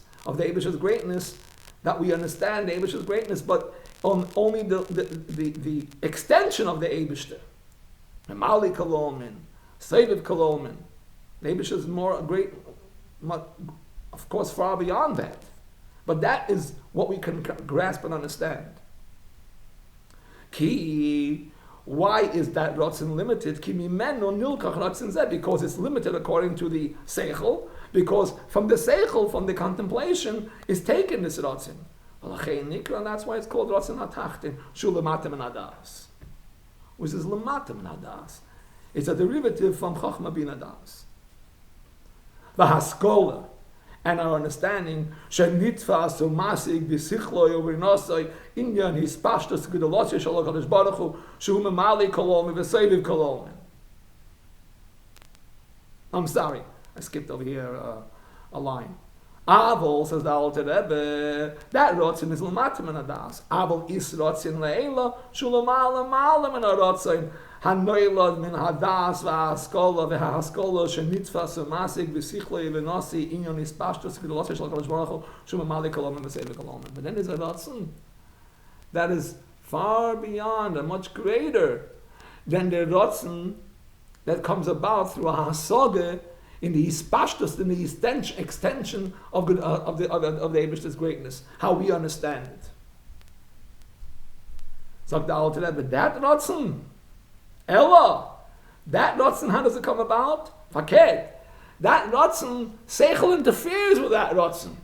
that we understand the Eibishter's greatness, but on only the extension of the Eibishter. Memali kolomin, seiv kolomin. The Eibishter is more great, of course, far beyond that. But that is what we can grasp and understand. Ki, why is that Ratzon limited? Ki mimeno nilkach Ratzon zeh, because it's limited according to the Seichel, because from the Seichel, from the contemplation, is taken this Ratzon. And that's why it's called Ratzon HaTachtin, Shu Lamatim and Adas. Which is Lamatim and Adas. It's a derivative from Chochma bin Adas. The Haskola, and our understanding, shenitfas umasig b'sichloi u'v'nosoi inyan hispashtos g'dolosya shel HaKadosh Baruch Hu shu memali kolom v'seiviv kolom. I'm sorry, I skipped over here a line. Aval, says the Alter Rebbe, that Ratzon is l'matim and adas. Aval is Ratzon le'ela shu l'malam malam and a Ratzon. Hanoilad min hadas v'haskola v'haskola shenitfas u'masig v'sichloi v'nosi inyon ispashtos v'dolosya shel HaKadosh Baruch Hu shu memali kolom v'seiviv kolom. But then there's a Ratzon that is far beyond and much greater than the Ratzon that comes about through a hasoga in the ispashtos, in the extension of the Eibishter's greatness, how we understand it. Sagt the Alter Rebbe, that Ratzon, Ella, that Ratzon, how does it come about? Faked. that Ratzon, Seichel interferes with that Ratzon.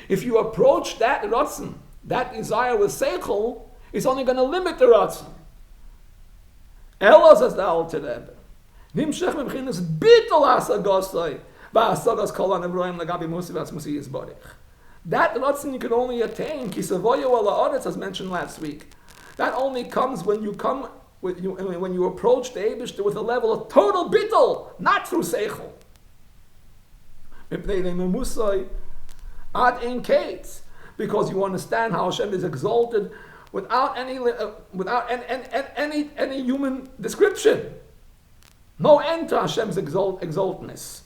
If you approach that Ratzon, that desire with Seichel, it's only going to limit the Ratzon. Elo says the Alter Rebbe. Nimshech mebchinas bitol asagosai va'asagas kol hanevroim lagabi musi v'atzmusi yizborich. That Ratzon you can only attain, kisavoyo ala oretz, as mentioned last week. That only comes when you approach the Eibishter with a level of total bittul, not through seichel. Ad in case, because you understand how Hashem is exalted without any human description. No end to Hashem's exaltness.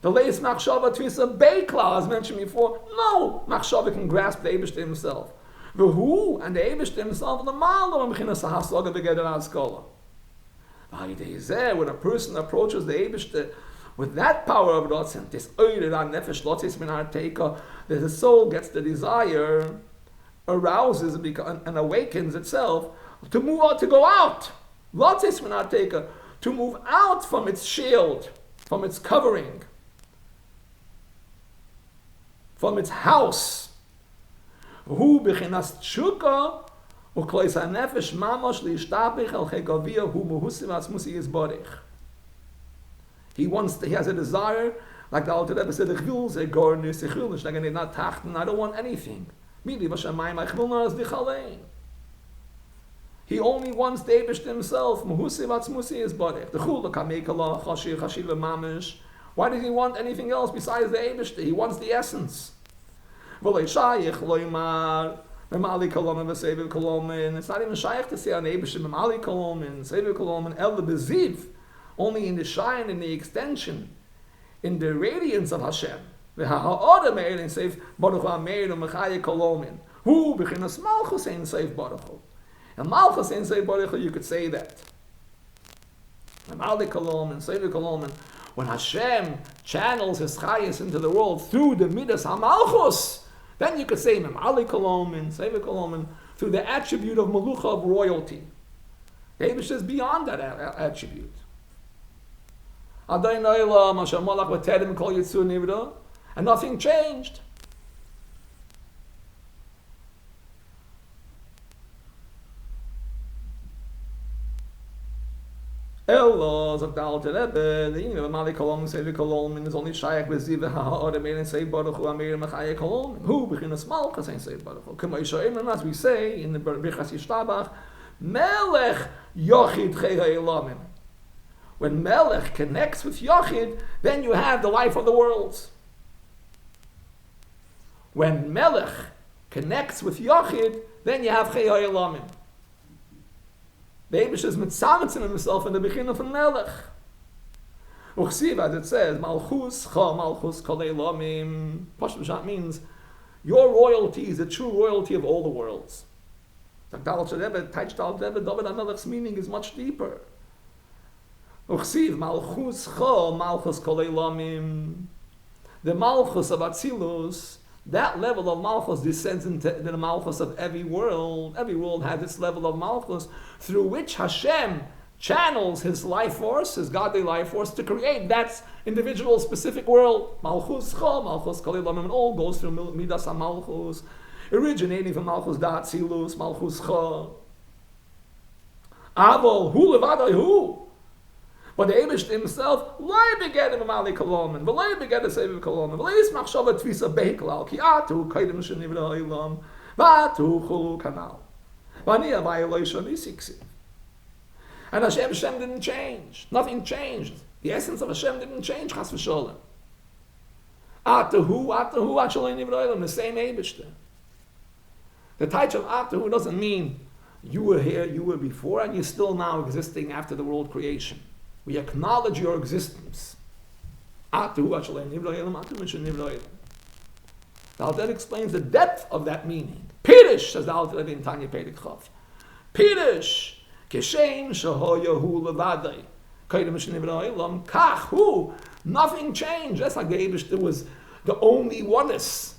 The latest machshava tvisa beikla, as mentioned before, no machshava can grasp the Eibishter himself. Who and the Eibishter himself, the Maldo Mechinas HaHasaga Begeder HaSkola. When a person approaches the Eibishter with that power of Ratzon, this Oired HaNefesh Lotzis Min HaTeika, that the soul gets the desire, arouses and awakens itself to move out, to go out. Lotzis Min HaTeika, to move out from its shield, from its covering, from its house. Who bechinas tshuka uklois hanefesh mamash liishtabich al chegavia hu muhusim atzmusi yizborich. He has a desire, like the Alter Rebbe said, ich will not tachten, I don't want anything. Mili v'shamayim ich will not dich allein. He only wants the Eibishter himself. Muhusim atzmusi yizborich. The chul l'kamekala chashir chashir v'mamish. Why does he want anything else besides the Eibishter? He wants the essence. It's not even shaykh to say on Eibishter Memali Kolomin, Seviv Kolomin, El Beziv, only in the shine, in the extension, in the radiance of Hashem. V'ha'oda meir in Seif Baruch Ha'meir U'mechaya Kolomin. Hu b'chinas Malchus in Seif Baruch Hu. And Malchus in Seif Baruch Hu, you could say that. Memali Kolomin, Seviv Kolomin. When Hashem channels His Chayas into the world through the Midas HaMalchus, then you could say Memali Kolomin, Seviv Kolomin, through the attribute of Melucha, of royalty. The Eibishter is beyond that attribute. And nothing changed. Elo, sagt der Alter Rebbe, the Inge, Mali Kolom, Sevi Kolom, is only Shaykh with Ziva, or Meir and Sev Baruch Hu, Amir Mechaya Kolom. Who begin a small Kasain Sev Baruch Hu? Come Yishaim, as we say in the Birchas Yishtabach, Melech Yochid Chei Elamim. When Melech connects with Yochid, then you have the life of the worlds. When Melech connects with Yochid, then you have Chei Elamim. The Eibishter is mitzametzin himself in the beginning of a Melech. Uchsiv, as it says, Malchus, Cha, Malchus, Kol Elamim. Pashut Pshat means, your royalty is the true royalty of all the worlds. David HaMelech's meaning is much deeper. Uchsiv, Malchus, Cha, Malchus, Kol Elamim. The Malchus of Atzilus, that level of Malchus descends into the Malchus of every world. Every world has its level of Malchus, through which Hashem channels His life force, His godly life force, to create that individual specific world. Malchus Cha, Malchus Kol Elamim, and all goes through Midas HaMalchus, originating from Malchus Da'atzilus, Malchus Cha. Avol, Hu Levadai Hu. But the Eibishter himself, Loi beged Memali Kolomin, V'loi beged Seviv Kolomin, V'loi Machshava Tvisa Beiklal, Ki Atu Kaidim Shenivra Olam, V'atu Chulu Kanal, V'ani Avai Eloi Shani Siksi. And Hashem didn't change. Nothing changed. The essence of Hashem didn't change, Chas V'sholem. Atu Achaloi Nivra Olam, the same Eibishter. The title of Atu doesn't mean you were here, you were before, and you're still now existing after the world creation. We acknowledge your existence. The Alter explains the depth of that meaning. Pirish, says the Alter in Tanya Perek Chav. Pirish, Keshem Shahoyahu Levadai. Kach, who? Nothing changed. That's like the Eibishter was the only oneness,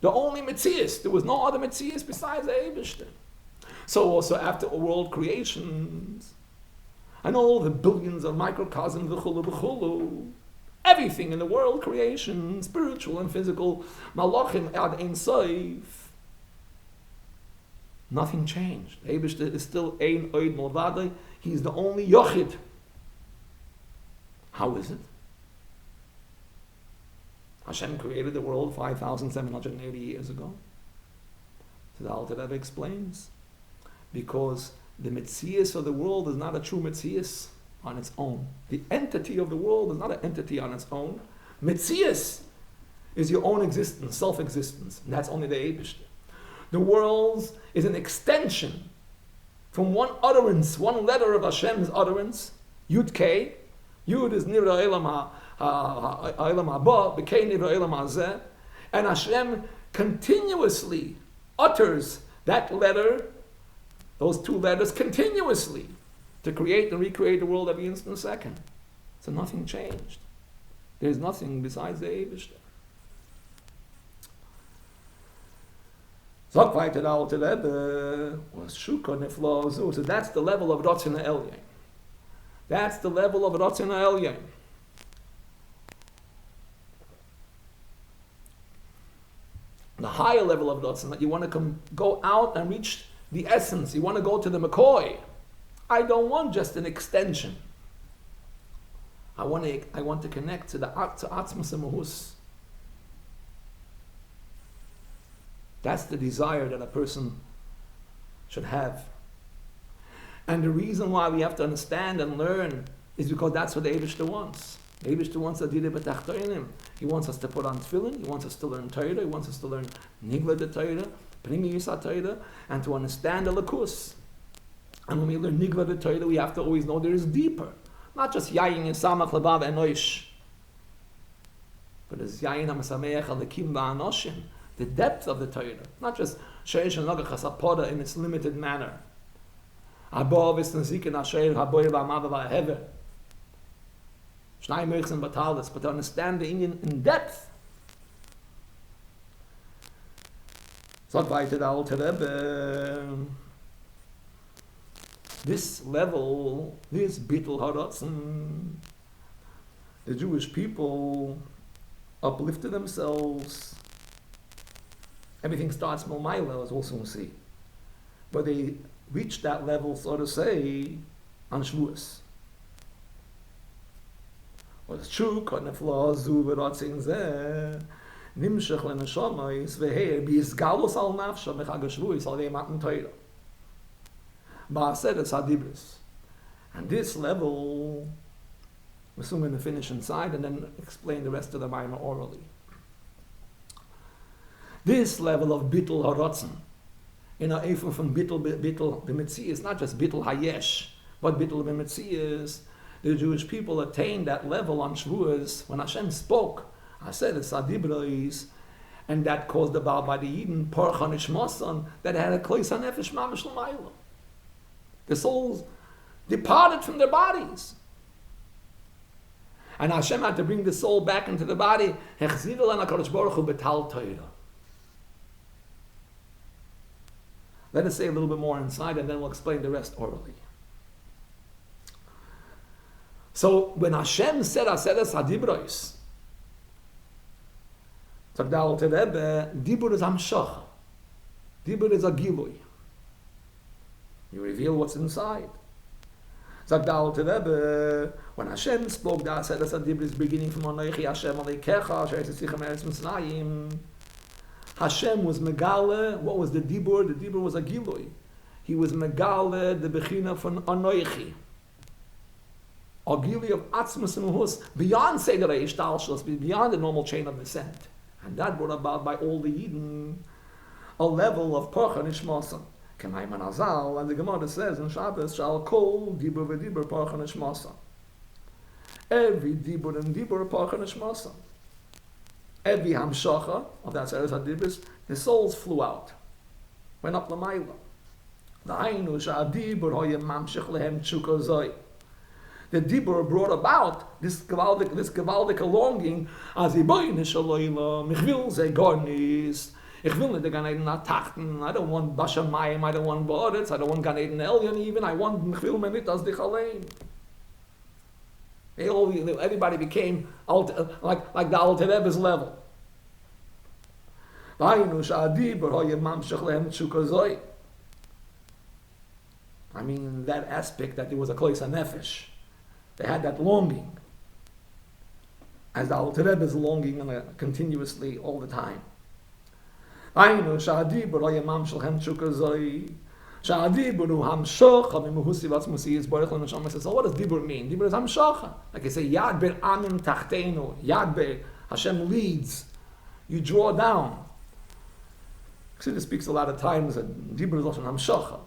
the only Metzias. There was no other Metzias besides the Eibishter. So also after world creations, and all the billions of microcosms, v'chulu v'chulu. Everything in the world, creation, spiritual and physical, malachim ad ein soif. Nothing changed. Eibishter is still ein oid molvadei. He's the only yochid. How is it? Hashem created the world 5,780 years ago. So the Alter Rebbe explains, because the metzius of the world is not a true metzius on its own. The entity of the world is not an entity on its own. Metzius is your own existence, self-existence, and that's only the Eibishter. The world is an extension from one utterance, one letter of Hashem's utterance, Yud K. Yud is Nivra Elam Haba, B'Kei Nivra Elam Hazeh, and Hashem continuously utters that letter, those two letters continuously, to create and recreate the world every instant second. So nothing changed. There's nothing besides the Eibishter. So that's the level of Ratzon Elyon. That's the level of Ratzon Elyon. The higher level of Ratzon, that you want to go out and reach the essence. You want to go to the McCoy. I don't want just an extension. I want to connect to the Atzmas Mahus. That's the desire that a person should have. And the reason why we have to understand and learn is because that's what the Eibishter wants. The Eibishter wants a Dira B'Tachtoinim. He wants us to put on tefillin. He wants us to learn Torah. He wants us to learn Niglad Torah, Pnimiyus Torah, and to understand the Lakus. And when we learn Niglad Torah, we have to always know there is deeper. Not just Yayin and Samach Labav and Noish, but it's Yayin HaMasameach Alekim Va'anoshim. The depth of the Torah, not just Sheish and Nagach HaSapoda in its limited manner. Abov is Nazik and Asher Haboyer V'Amava V'Ahever. Shnai Merchs and Batalis, but to understand the Indian in depth. So weiter der Alter Rebbe. This level, this Bittul Haratzen, the Jewish people uplifted themselves. Everything starts Milmaila, as we'll soon see. But they reached that level, so to say, on Shavuos. But it's true, Konefla, Zu, V'Ratzin Zeh, Nimshech L'Neshamayis, V'Heir, B'Yizgalus Al Nafsha, Mechag HaShavuos, Al V'Yei Matan Torah. Ba'asedes HaDibris. And this level, we're soon going to finish inside and then explain the rest of the Maimah orally. This level of Bittul Haratzen, in our Eifel from Bittul B'Metzias, not just Bittul Hayesh, but Bittul B'Metzias, the Jewish people attained that level on Shavuos when Hashem spoke. I said it's Adibrais, and that caused about by the Yidden, Parcha Nishmasan, that had a Klois HaNefesh Mamash L'mayla. The souls departed from their bodies. And Hashem had to bring the soul back into the body. Hechzir Lana Kadosh Baruch Hu B'tal Torah. Let us say a little bit more inside and then we'll explain the rest orally. So when Hashem said Asedes HaDibros, sagt der Alter Rebbe, Dibur is Hamshach. Dibur is a Gilui. You reveal what's inside. Sagt der Alter Rebbe, when Hashem spoke the Asedes HaDibros beginning from Anoichi Hashem Aleikecha, Asher Yitzchak Eretz Mitzrayim, Hashem was Megale. What was the Dibur? The Dibur was a Gilui. He was Megale, the Bechina from Anoichi. A Gilui of Atzmus and Uhus, beyond Seder Ishtalshus, beyond the normal chain of descent. And that brought about by all the Yidden a level of Parcha Nishmasan. K'mayman Azal, and the Gemara says in Shabbos, Shal Kol Dibur v'Dibur Parcha Nishmasan. Every Dibur and Dibur Parcha Nishmasan. Every Hamshacha of that Seres HaDibris, the souls flew out, went up L'mayla. V'hainu sha'adibur hoyem mamshich lehem tshuka zoi. The Dibur brought about this gewaldige longing, as I boy nishalayla, ich will ze garnis, ich will nicht the Gan Eden Tachten, I don't want Bashamayim, I don't want Ba'aretz, I don't want Gan Eden Elyon even, ich will me nicht as dich allein. Everybody became like the Alter Rebbe's level. I mean, that aspect that there was a klois hanefesh. They had that longing. As the Alter Rebbe is longing continuously all the time. So what does dibur mean? Dibur is hamshacha. Like I say, yad ber amim tachtenu. Yad ber, Hashem leads. You draw down. Chassidus speaks a lot of times that dibur is also hamshacha.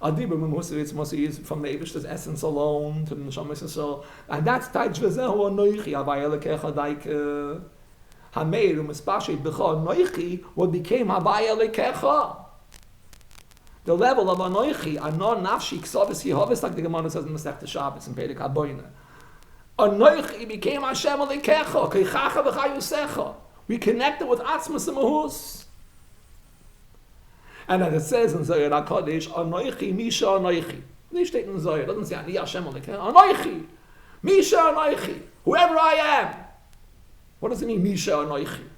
A dibur is from the Eibishter's essence alone to the Neshama Yisrael. And that's taich v'zehu anoichi avay elekecha daike. Hameir u'mispashit b'cha anoichi what became avay elekecha. The level of anoichi, anon nafshi ksavis yehovis, like the Gemara says in Masechta Shabbos in Perek HaBoina. Anoichi became Hashem elekecha, keichacha v'chayusecha. We connected with Atzmas and Mahus. And as it says in Zohar HaKadosh, Anoichi, Misha Anoichi. This steht in Zohar, it doesn't say Ani Hashem Alekecha. Anoichi, Misha Anoichi, whoever I am. What does it mean, Misha Anoichi?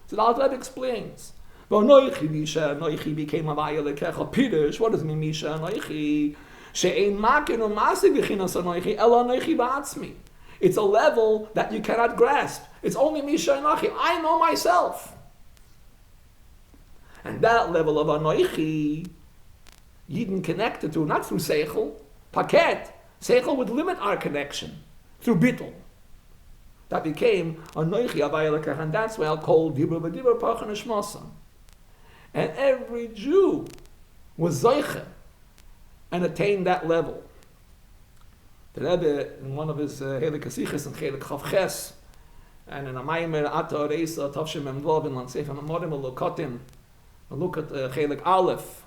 So the Alter Rebbe explains. Anoichi, Misha Anoichi became Havaya Alekecha. Pirush, what does it mean, Misha Anoichi? She'ein makin u'masig v'chinas Anoichi, el Anoichi ba'atzmi. It's a level that you cannot grasp. It's only Misha Anoichi. I know myself. And that level of Anoichi, Yidden connected to, not through Seichel, Paket. Seichel would limit our connection through Bittul. That became Anoichi Havaya Lekech, and that's why I'll call Dibur B'Dibur Parchan Shmosan. And every Jew was Zoiche and attained that level. The Rebbe, in one of his Helik Asichas and Chelik Chavches, and in a Maimer Ata Oreisa Tavshim Emvov in Lanseif and Amorim Elokotim, look at Chelik Aleph.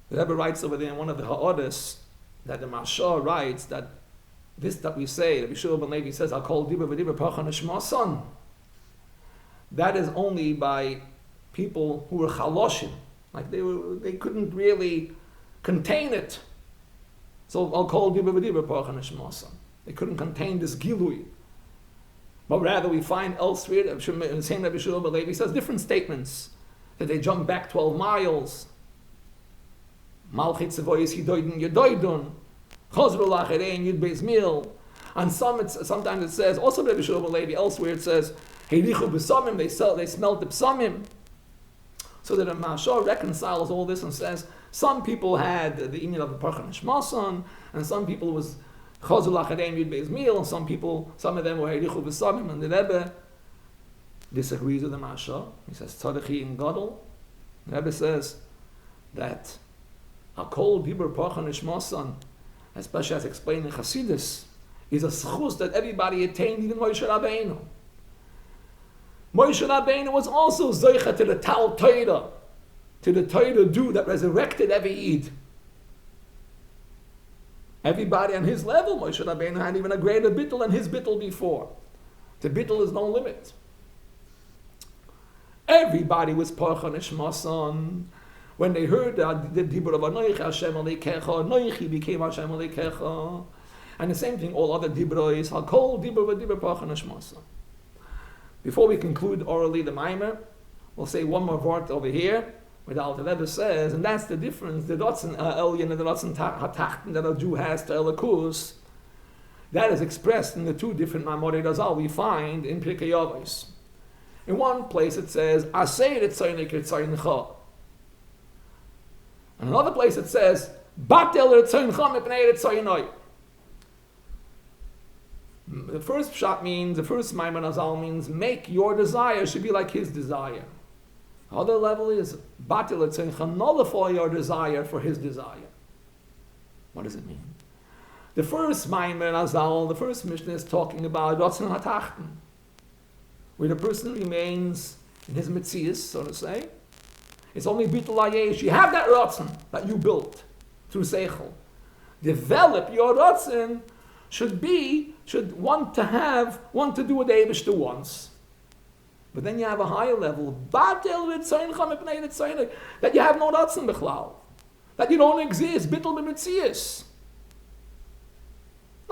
The Rebbe writes over there in one of the Ha'odes that the Masha writes that this that we say, Rabbi Shua ben Levi says, I'll call Dibur B'Dibur Parchan Shmosan. That is only by people who were chaloshim, like they couldn't really contain it. So I'll call Dibur B'Dibur Parchan Shmosan. They couldn't contain this gilui. But rather we find elsewhere, the same Rabbi Shua ben Levi says different statements, that they jump back 12 miles. Malchit Tzevoyis Hidoydin Yedoydun, Chozru Lacherein Yud Beis Mil. And sometimes it says, also Rabbi Shua ben Levi, elsewhere it says, Heirichu B'Samim, they smelt the Psamim. So that the Masha reconciles all this and says, some people had the union of the Parchan Shmasan, and some people was Chazul Achadeim Yud Beis Mil, and some of them were Heirichu B'Samim, and the Rebbe disagrees with the Masha. He says, Tzadich in Gadol. The Rebbe says that Hakol Dibur Parchan Shmasan, especially as explained in Chassidus, is a schus that everybody attained, even Moshe Rabbeinu. Moshe Rabbeinu was also Zoicha to the Tal Torah, to the Torah dew that resurrected every Yid. Everybody on his level, Moshe Rabbeinu had even a greater bittul than his bittul before. The bittul is no limit. Everybody was Parchan Shmasan. When they heard that the Dibur of Anoichi Hashem Alekecha, Anoichi became Hashem Alekecha. And the same thing, all other Dibur is Hakol Dibur B'Dibur Parchan Shmasan. Before we conclude orally the Maimer, we'll say one more word over here, where the Alter Rebbe says, and that's the difference, the Dotzen Elyon and the Dotzen Hatachten that a Jew has to Elikus, that is expressed in the two different Mamorei Dazal we find in Pirkei Avos. In one place it says, Aseh Ritzayin Ritzayin. In another place it says, Batel Ritzayin Mipnei Ritzayin. The first shot means, the first Maimon Azal means, make your desire should be like his desire. The other level is, Batil Ritzayin, nullify your desire for his desire. What does it mean? The first Maimon Azal, the first Mishnah is talking about Ratzon HaTachten, where the person remains in his Metzias, so to say. It's only Bitul Ayesh. You have that Ratzon that you built through Seichel. Develop your Ratzon should want to do what the Eibishter wants. But then you have a higher level, that you have no Ratzon Bechlal, that you don't exist, Bittul B'Metzias.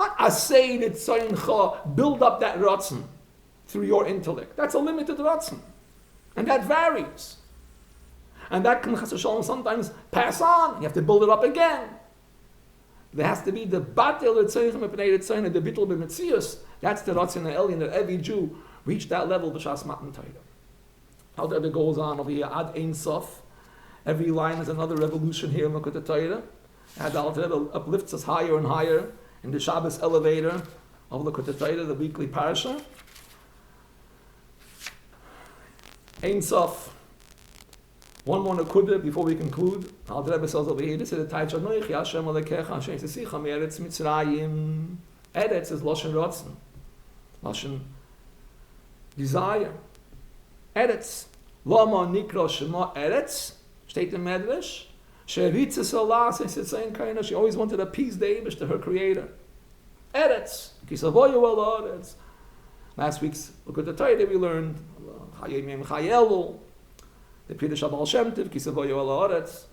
Not asay nitzayincha, build up that ratzon through your intellect. That's a limited ratzon. And that varies. And that can sometimes pass on. You have to build it up again. There has to be the batel ritzoyim b'nei ritzoyim and the bittul b'metzius. That's the ratzon ha'elyon that every Jew reach that level b'shas matan Torah. How the other goes on over here ad ein sof. Every line is another revolution here in Likkutei Torah. And the Alter Rebbe uplifts us higher and higher in the Shabbos elevator of Likkutei Torah, the weekly parsha. Ein sof. One more nekuda before we conclude. Alter Rebbe says over here, this is the Taich Anoich Hashem Alekecha Hashem Tzisicha Me'eretz Mitzrayim. Eretz is Lashon Ratzon. Lashon desire. Eretz. Lama Nikra Shema Eretz. Steht in Medrash. She'eritzes Alas and Sitzayin Kaina. She always wanted to appease the Eibush to her creator. Eretz. Kisavoyu El Eretz. Last week's Likkutei Torah we learned Chayim Yem Chayelu. The Pirush Abal Shem Tov, Kisavoyu El Eretz.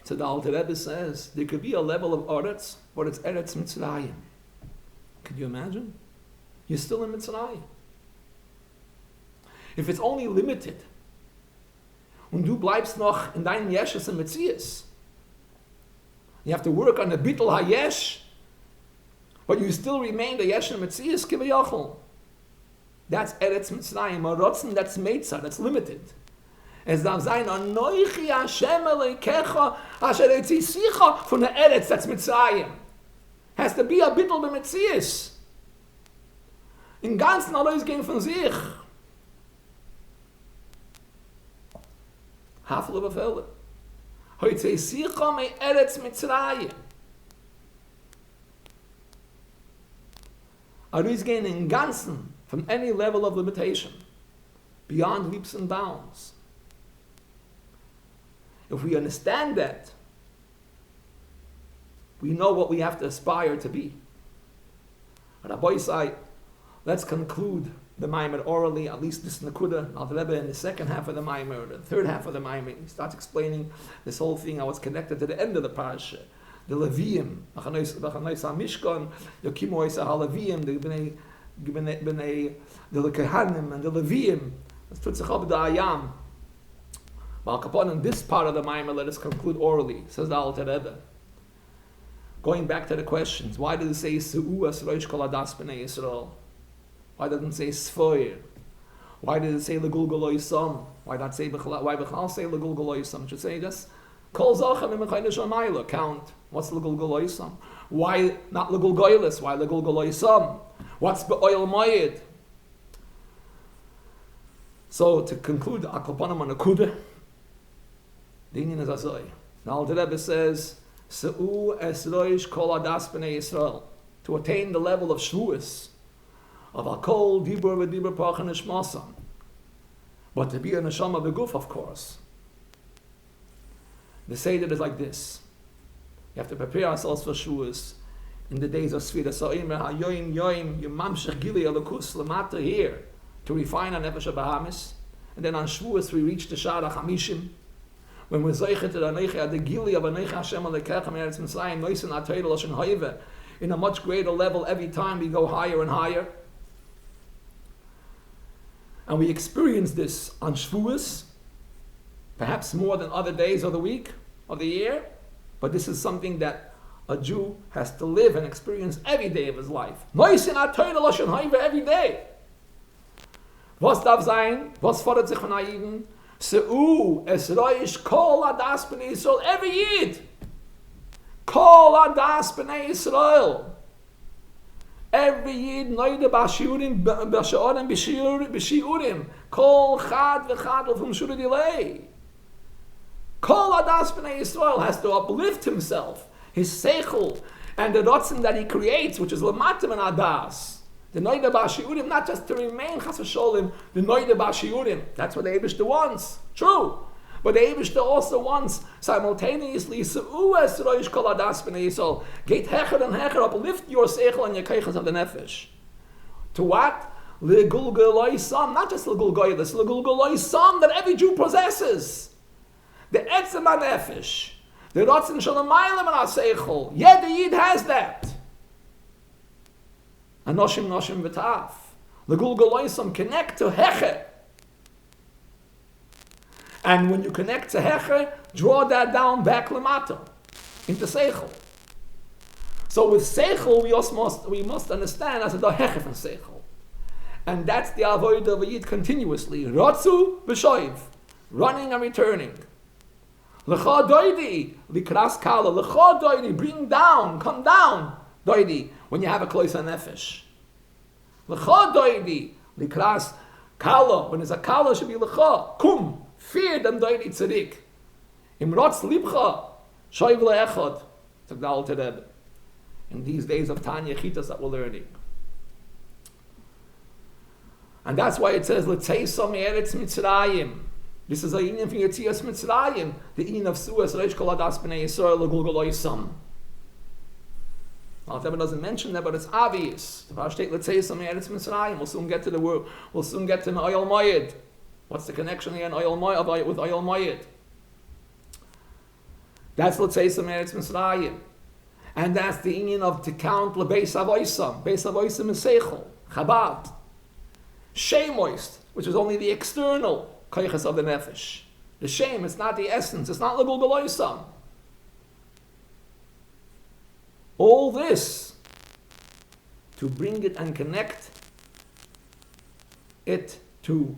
So the Alter Rebbe says there could be a level of Eretz, but it's Eretz Mitzrayim. Could you imagine? You're still in Mitzrayim. If it's only limited, und du bleibst noch in deinem Yeshes und Metzias, you have to work on the Bittul HaYesh, but you still remain the Yesh and Metzias Kivayachol. That's Eretz Mitzrayim, a Rotzen that's Meitzah, that's limited. Es darf sein, Anoichi Hashem Elekecha, Asher Etzisicha, von der Eretz, that's Mitzrayim. Has to be a Bittul b'Metzias. In ganzen alles gehen von sich. Hafel of a fella. Heute Sicha me Eretz Mitzrayim. Is gehen in ganzen from any level of limitation, beyond leaps and bounds. If we understand that, we know what we have to aspire to be. But Rabbi Yisai, let's conclude the Maimer orally, at least this Nakuda, Alter Rebbe in the second half of the Maimer, the third half of the Maimer. He starts explaining this whole thing, how it's connected to the end of the Parsha. The Leviim, Mishkan, Yokimu Isa HaLeviim, the Lekehanim, and the Leviim. Let's put Tzachab the Ayam. Well, Kapon, in this part of the Maimer, let us conclude orally, says the Alter Rebbe. Going back to the questions, why does it say Su'u Asroish Kol Adas B'nei Yisrael? Why doesn't it say Sfoir? Why did it say Legul Goloisam? Why not say why Bechal say Legul Goloisam? It should say just Kol Zachem Imechayne Shamayla. Count. What's Legul Goloisam? Why not Legul Goylis? Why Legul Goloisam? What's Be'oil Mayid? So to conclude, Akalpanam on Akuda, the Indian is Azoi. Now the Rebbe says Se'u Esroish Kol Adas B'nei Yisrael, to attain the level of Shvuas, of Akol, Dibur, V'Dibur, Pach, and Nishmasam. But to be a Neshama Beguf, of course. The Seder is like this. You have to prepare ourselves for Shvuas in the days of Sfira. So, Yoim, Yamamshech Gili Elokus, Lamata here, to refine our Nefesh HaBahamis. And then on Shvuas we reach the Shara Chamishim, when we're Zeichet to the Aneicha, the Gili of Aneicha Hashem Alekechem Eretz Mitzrayim, Noisen Atayel Lashon Haive, in a much greater level every time we go higher and higher. And we experience this on Shavuos, perhaps more than other days of the week, of the year, but this is something that a Jew has to live and experience every day of his life. Noisen Atayel Lashon Haive, every day. Was darf sein? Was fordert sich von Aiden? Se'u esroish kol adas b'nei Yisrael, every Yid. Kol adas b'nei Yisrael. Every Yid noide b'shiurim, b'shiurim. Kol chad v'chad l'fum shura dilei. Kol adas b'nei Yisrael has to uplift himself, his seichel, and the rotzen that he creates, which is l'matim and adas. The Noida B'Shiurim, not just to remain Chas v'Sholim, the Noida B'Shiurim. That's what the Eibishter wants. True. But the Eibishter also wants simultaneously Se'u Esroish Kol Adas B'nei Yisrael. Get hecher and hecher, uplift your seichel and your keiches of the nefesh. To what? L'gul Goloi Sam, not just L'gul Goylis, L'gul Goloi Sam that every Jew possesses. The Etzem HaNefesh. The Ratzin Shalamaylam and Aseichel. Yeah, the Yid has that. Anoshim Noshim V'taf. The Gulgaloisam connect to Hecher. And when you connect to Hecher, draw that down back Lamata, into Seichel. So with Seichel, we must understand as a Hecher from Seichel. And that's the avoid of a Yid continuously. Ratzu V'shoiv. Running and returning. L'cha doidi, likras kala. L'cha doidi, bring down, come down. Doidi, when you have a kloisa nefesh. L'cha doidi, likras kala. When there's a kala, it should be l'cha. Kum, fear them doidi tzadik. Imrotz libcha, shoiv le'echad. Tzagdal tereb. In these days of Tanya Chitas that we're learning. And that's why it says, L'tzeisam eretz Mitzrayim. This is a union from Yetzias Mitzrayim, the union of Suas Reish Kol Adas B'nei Yisrael L'Gulgaloisam. Well, if doesn't mention that, but it's obvious. The Pashteit L'tzeisam eretz Mitzrayim. We'll soon get to the word. We'll soon get to Oyel Moyed. What's the connection here in Oyel Moyed with Oyel Moyed? That's L'tzeisam eretz Mitzrayim. And that's the union of to count L'Beis Avoisam. Beis Avoisam is Seichel, Chabad. Shemoist, which is only the external koiches of the nefesh. The shame, it's not the essence, it's not L'Gul Galoisam. All this to bring it and connect it to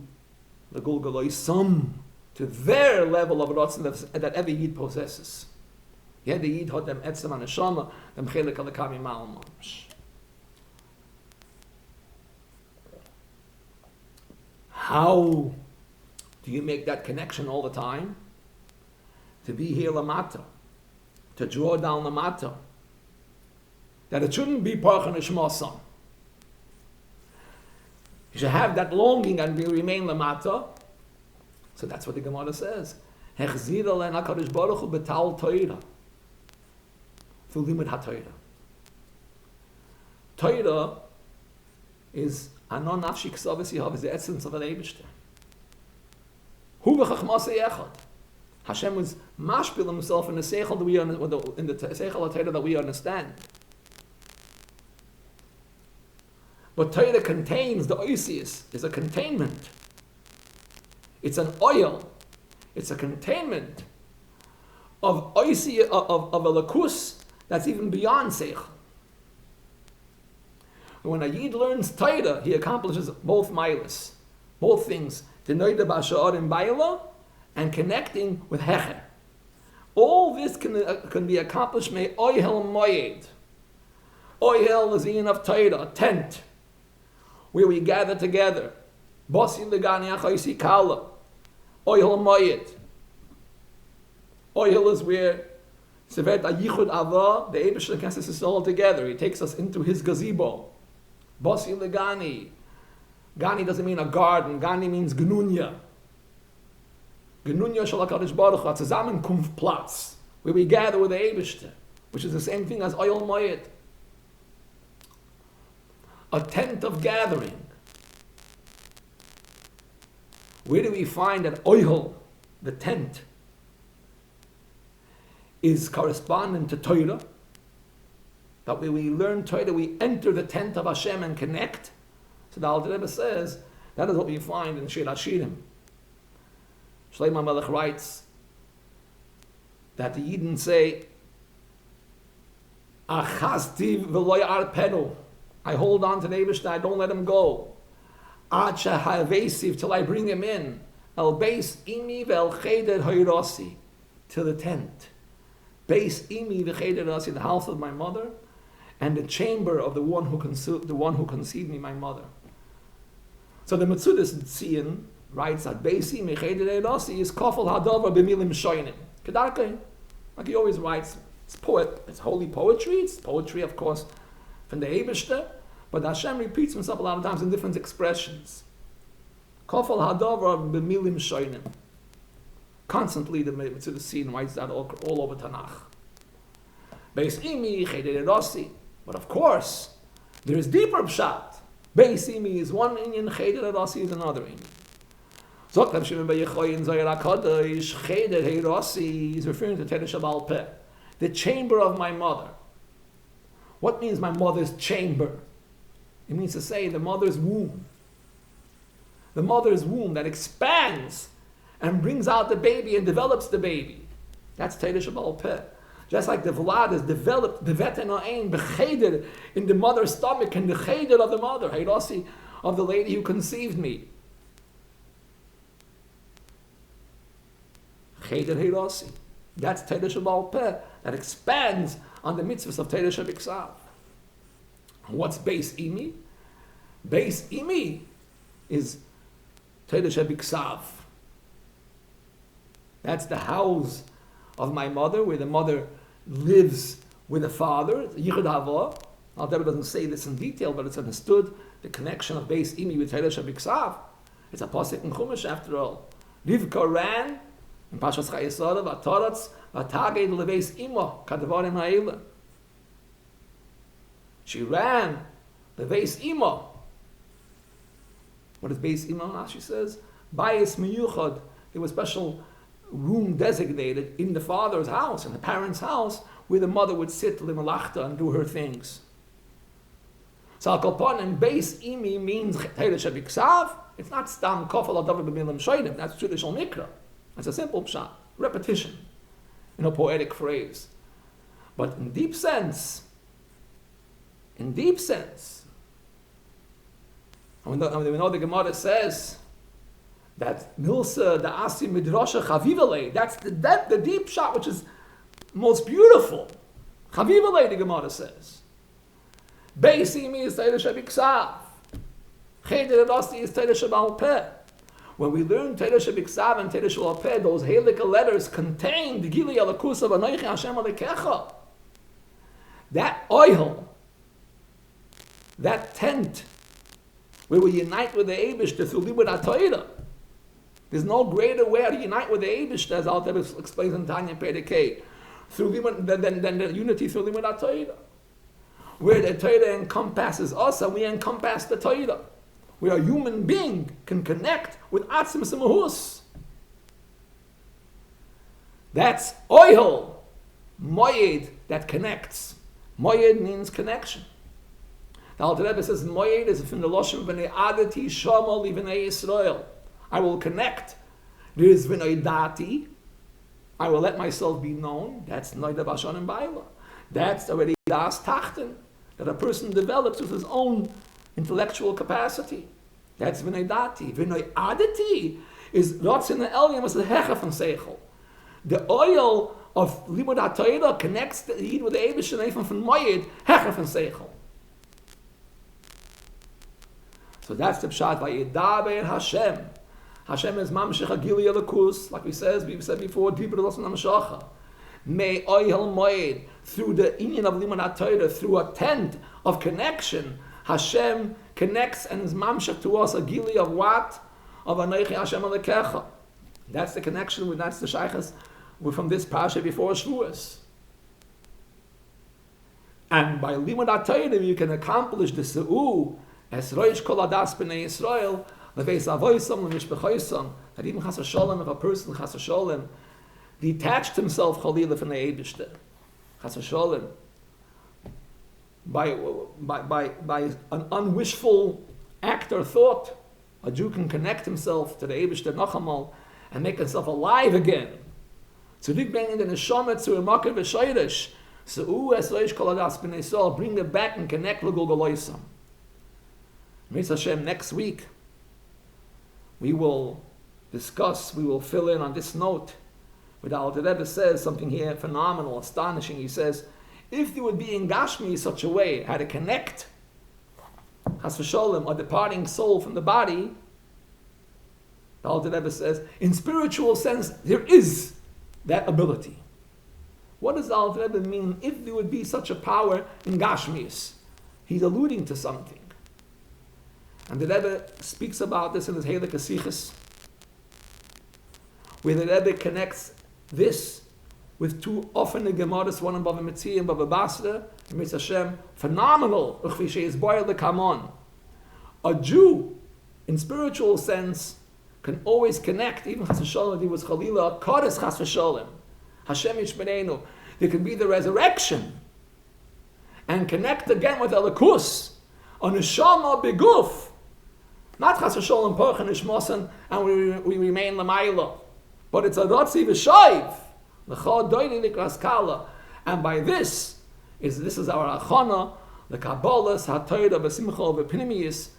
L'Gul Galoisam, to their level of Ratzon that every Yid possesses. Yeah, the Yid had them etzem and neshama, them chelik alakami ma'al mamash. How do you make that connection all the time? To be here lamata, to draw down lamata. That it shouldn't be parchan ishmasam. You should have that longing and remain lamata. So that's what the Gemara says. Hechzira len HaKadosh Baruch Hu betal Torah. Through limud HaTorah. Torah is anon nafshi k'savas yihav, is the essence of an Eibishter. Hu v'chachmasei echad. Hashem was mashpil himself in the seichel that we in the seichel HaTorah that we understand. But Torah contains the oisius, is a containment. It's an oil. It's a containment of oisi, of a lakus that's even beyond seichel. When a Yid learns Torah, he accomplishes both milas, both things, the noida b'asha'ar in Baila, and connecting with Hecher. All this can be accomplished may oihel moyed. Oihel is the yin of Torah, a tent, where we gather together. Bosi legani achaisi kala. Oihel moyed. Oihel is where Sevet ayichud ava, the Eibishter casts us all together. He takes us into his gazebo. Bosi legani. Gani doesn't mean a garden. Gani means genunya. Genunya shel HaKadosh Baruch Hu, a Zusammenkunftplatz, where we gather with the Eibishter, which is the same thing as Oyel Moyed. A tent of gathering. Where do we find that Oyel, the tent, is corresponding to Torah? That when we learn Torah, we enter the tent of Hashem and connect. So the Alter Rebbe says, that is what we find in Shir HaShirim. Shlomo Melech writes that the Yidden say, Achaztiv v'lo yarpenu. I hold on to the Eibishter, I don't let him go. Ad shehavesiv, till I bring him in. El beis imi ve'el cheder hoyrasi, to the tent. Beis imi v'cheder hoyrasi, the house of my mother, and the chamber of the one who conceived me, my mother. So the Metzudas Tzion writes that Beis imi v'cheder hoyrasi is kofel hadavar b'milim shoynim. Kedarkei, like he always writes, it's holy poetry. It's poetry, of course, from the Eibishter, but Hashem repeats himself a lot of times in different expressions. Kofel hadavar b'milim shoynim. Constantly, the Mitzvah Tzion writes that all over Tanakh. Beis imi cheder rasi, but of course, there is deeper pshat. Beis imi is one inyan, cheder rasi is another inyan. Zok Reb Shimon Bar Yochai in Zohar HaKadosh, Cheder Heirasi is referring to Torah Sheba'al Peh, the chamber of my mother. What means my mother's chamber? It means to say the mother's womb. The mother's womb that expands and brings out the baby and develops the baby. That's Torah Sheba'al Peh. Just like the Vlad is developed, the Veteno'ain, Becheder, in the mother's stomach, and the Cheder of the mother, Heirasi, of the lady who conceived me. Cheder Heirasi. That's Torah Sheba'al Peh, that expands on the mitzvahs of Torah Shebiksav. What's Beis Imi? Beis Imi is Torah Shebiksav. That's the house of my mother, where the mother lives with the father. Yichud Hava. Al-Rebbe doesn't say this in detail, but it's understood the connection of Beis Imi with Torah Shebiksav. It's a pasuk in Chumash after all. Rivka ran in Parshas Chayesara, V'ataratz, V'taged lebeis imo, kadvarim ha'ela. She ran lebeis imo. What is Beis imo? She says, Bayis miyuchad. There was special room designated in the father's house, in the parents' house, where the mother would sit limalachta and do her things. So Al-Kalpon, Beis Imi means Torah Shebiksav. It's not Stam Kofal Adavar B'milam Shoidim. That's traditional Mikra. That's a simple pshat, repetition, in a poetic phrase. But in deep sense, and we know the Gemara says that Milsa the Asi Midrasha Chavivale, that's the deep shot which is most beautiful. Chavivale, the Gemara says. Beis Imi is Torah Shebiksav. Cheder Rasi is Torah Sheba'al Peh. When we learn Torah Shebiksav and Torah Sheba'al Peh, those halakha letters contain the Gili Alakus of Anoichi Hashem Alekecha. That oil, that tent, where we unite with the Eibishter through Likkutei Torah. There's no greater way to unite with the Eibishter, as Al-Rebbe explains in Tanya Perikei, than the unity through Likkutei Torah. Where the Torah encompasses us and we encompass the Torah. Where a human being can connect with Atzim Samahus. That's oil, moyed, that connects. Moyed means connection. The Alter Rebbe says moyed is from the Loshem B'nei Adati Shama Li B'nei Yisrael. I will connect. There is B'nei Dati. I will let myself be known. That's Noida Bashon and Baila. That's already Das Tachten, that a person develops with his own intellectual capacity. That's B'nei Dati. B'nei Adati is Ratzin Elyon as the Hecha from Seichel. The oil of Limud HaTorah connects the Yid with the Eibush and Eifon from Moyed, Hecha from Seichel. So that's the Pshat, Vayedaber Hashem. Hashem is Mamshech HaGili Elikus, like we said before, Dibur Losan HaMashacha. May oil Moed, through the Inyan of Limud HaTorah, through a tent of connection, Hashem connects and is mamshach to us a gili of what? Of Anoichi Hashem Alekecha. That's the connection, that's the shaychus from this parasha before Shavuos. And by Limud HaTorah you can accomplish the Se'u, as Roish Kol Adas B'nei Yisrael, Leveis Avoisam, Lemishbechoisam, that even Chas HaSholem, if a person Chas HaSholem detached himself Chalila from the Eibishter, Chas HaSholem, by an unwishful act or thought, a Jew can connect himself to the Eibishter Nachamal and make himself alive again. Zurückbringen the Neshama zu Makar v'Shoirish, Se'u es Reish Kol Adas B'nei Yisrael, bring it back and connect L'Gul Galoisam. Mitzvah Hashem, next week we will fill in on this note, where the Alter Rebbe says something here phenomenal, astonishing. He says, if there would be in Gashmi such a way, how to connect Chas v'Sholem, a departing soul from the body, the Alter Rebbe says, in spiritual sense, there is that ability. What does the Alter Rebbe mean if there would be such a power in Gashmis? He's alluding to something. And the Rebbe speaks about this in his Heilig Asichas, where the Rebbe connects this with two often the Gemaras, one in Bava Metzia and Bava Basra, and Mitzvah Hashem, phenomenal, a Jew, in spiritual sense, can always connect, even Chas v'Shalom, if he was Chalila, Kodesh Chas v'Shalom, Hashem Yishmereinu, there can be the resurrection and connect again with Elikus, on Neshama Beguf, not Chas v'Shalom Porch and Nishmosan, and we remain Lamaila, but it's a Rotzi v'Shayv, L'cha Doini Likras Kala, and by this is our Achana, the Kabbalah, HaTorah, B'Simcha, B'Pnimiyis,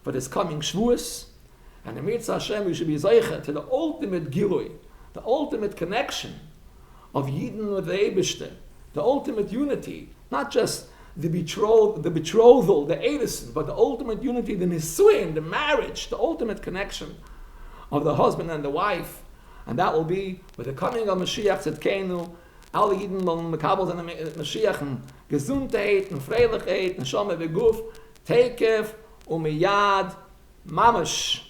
for this coming Shavuos, and in Mitzvah Hashem we should be Zeicha to the ultimate Gilui, the ultimate connection of Yidden with the Eibishter, the ultimate unity, not just the betrothal, the Edison, but the ultimate unity, the Nisuin, the marriage, the ultimate connection of the husband and the wife, and that will be with the coming of Mashiach Tzidkenu. Alle Yidden wollen Mekabel sein Mashiach in Gesundheit, in Freilichkeit, in Shama Beguf, Tekev, Miyad, Mamash.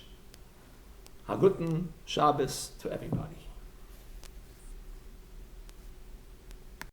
A guten Shabbos to everybody.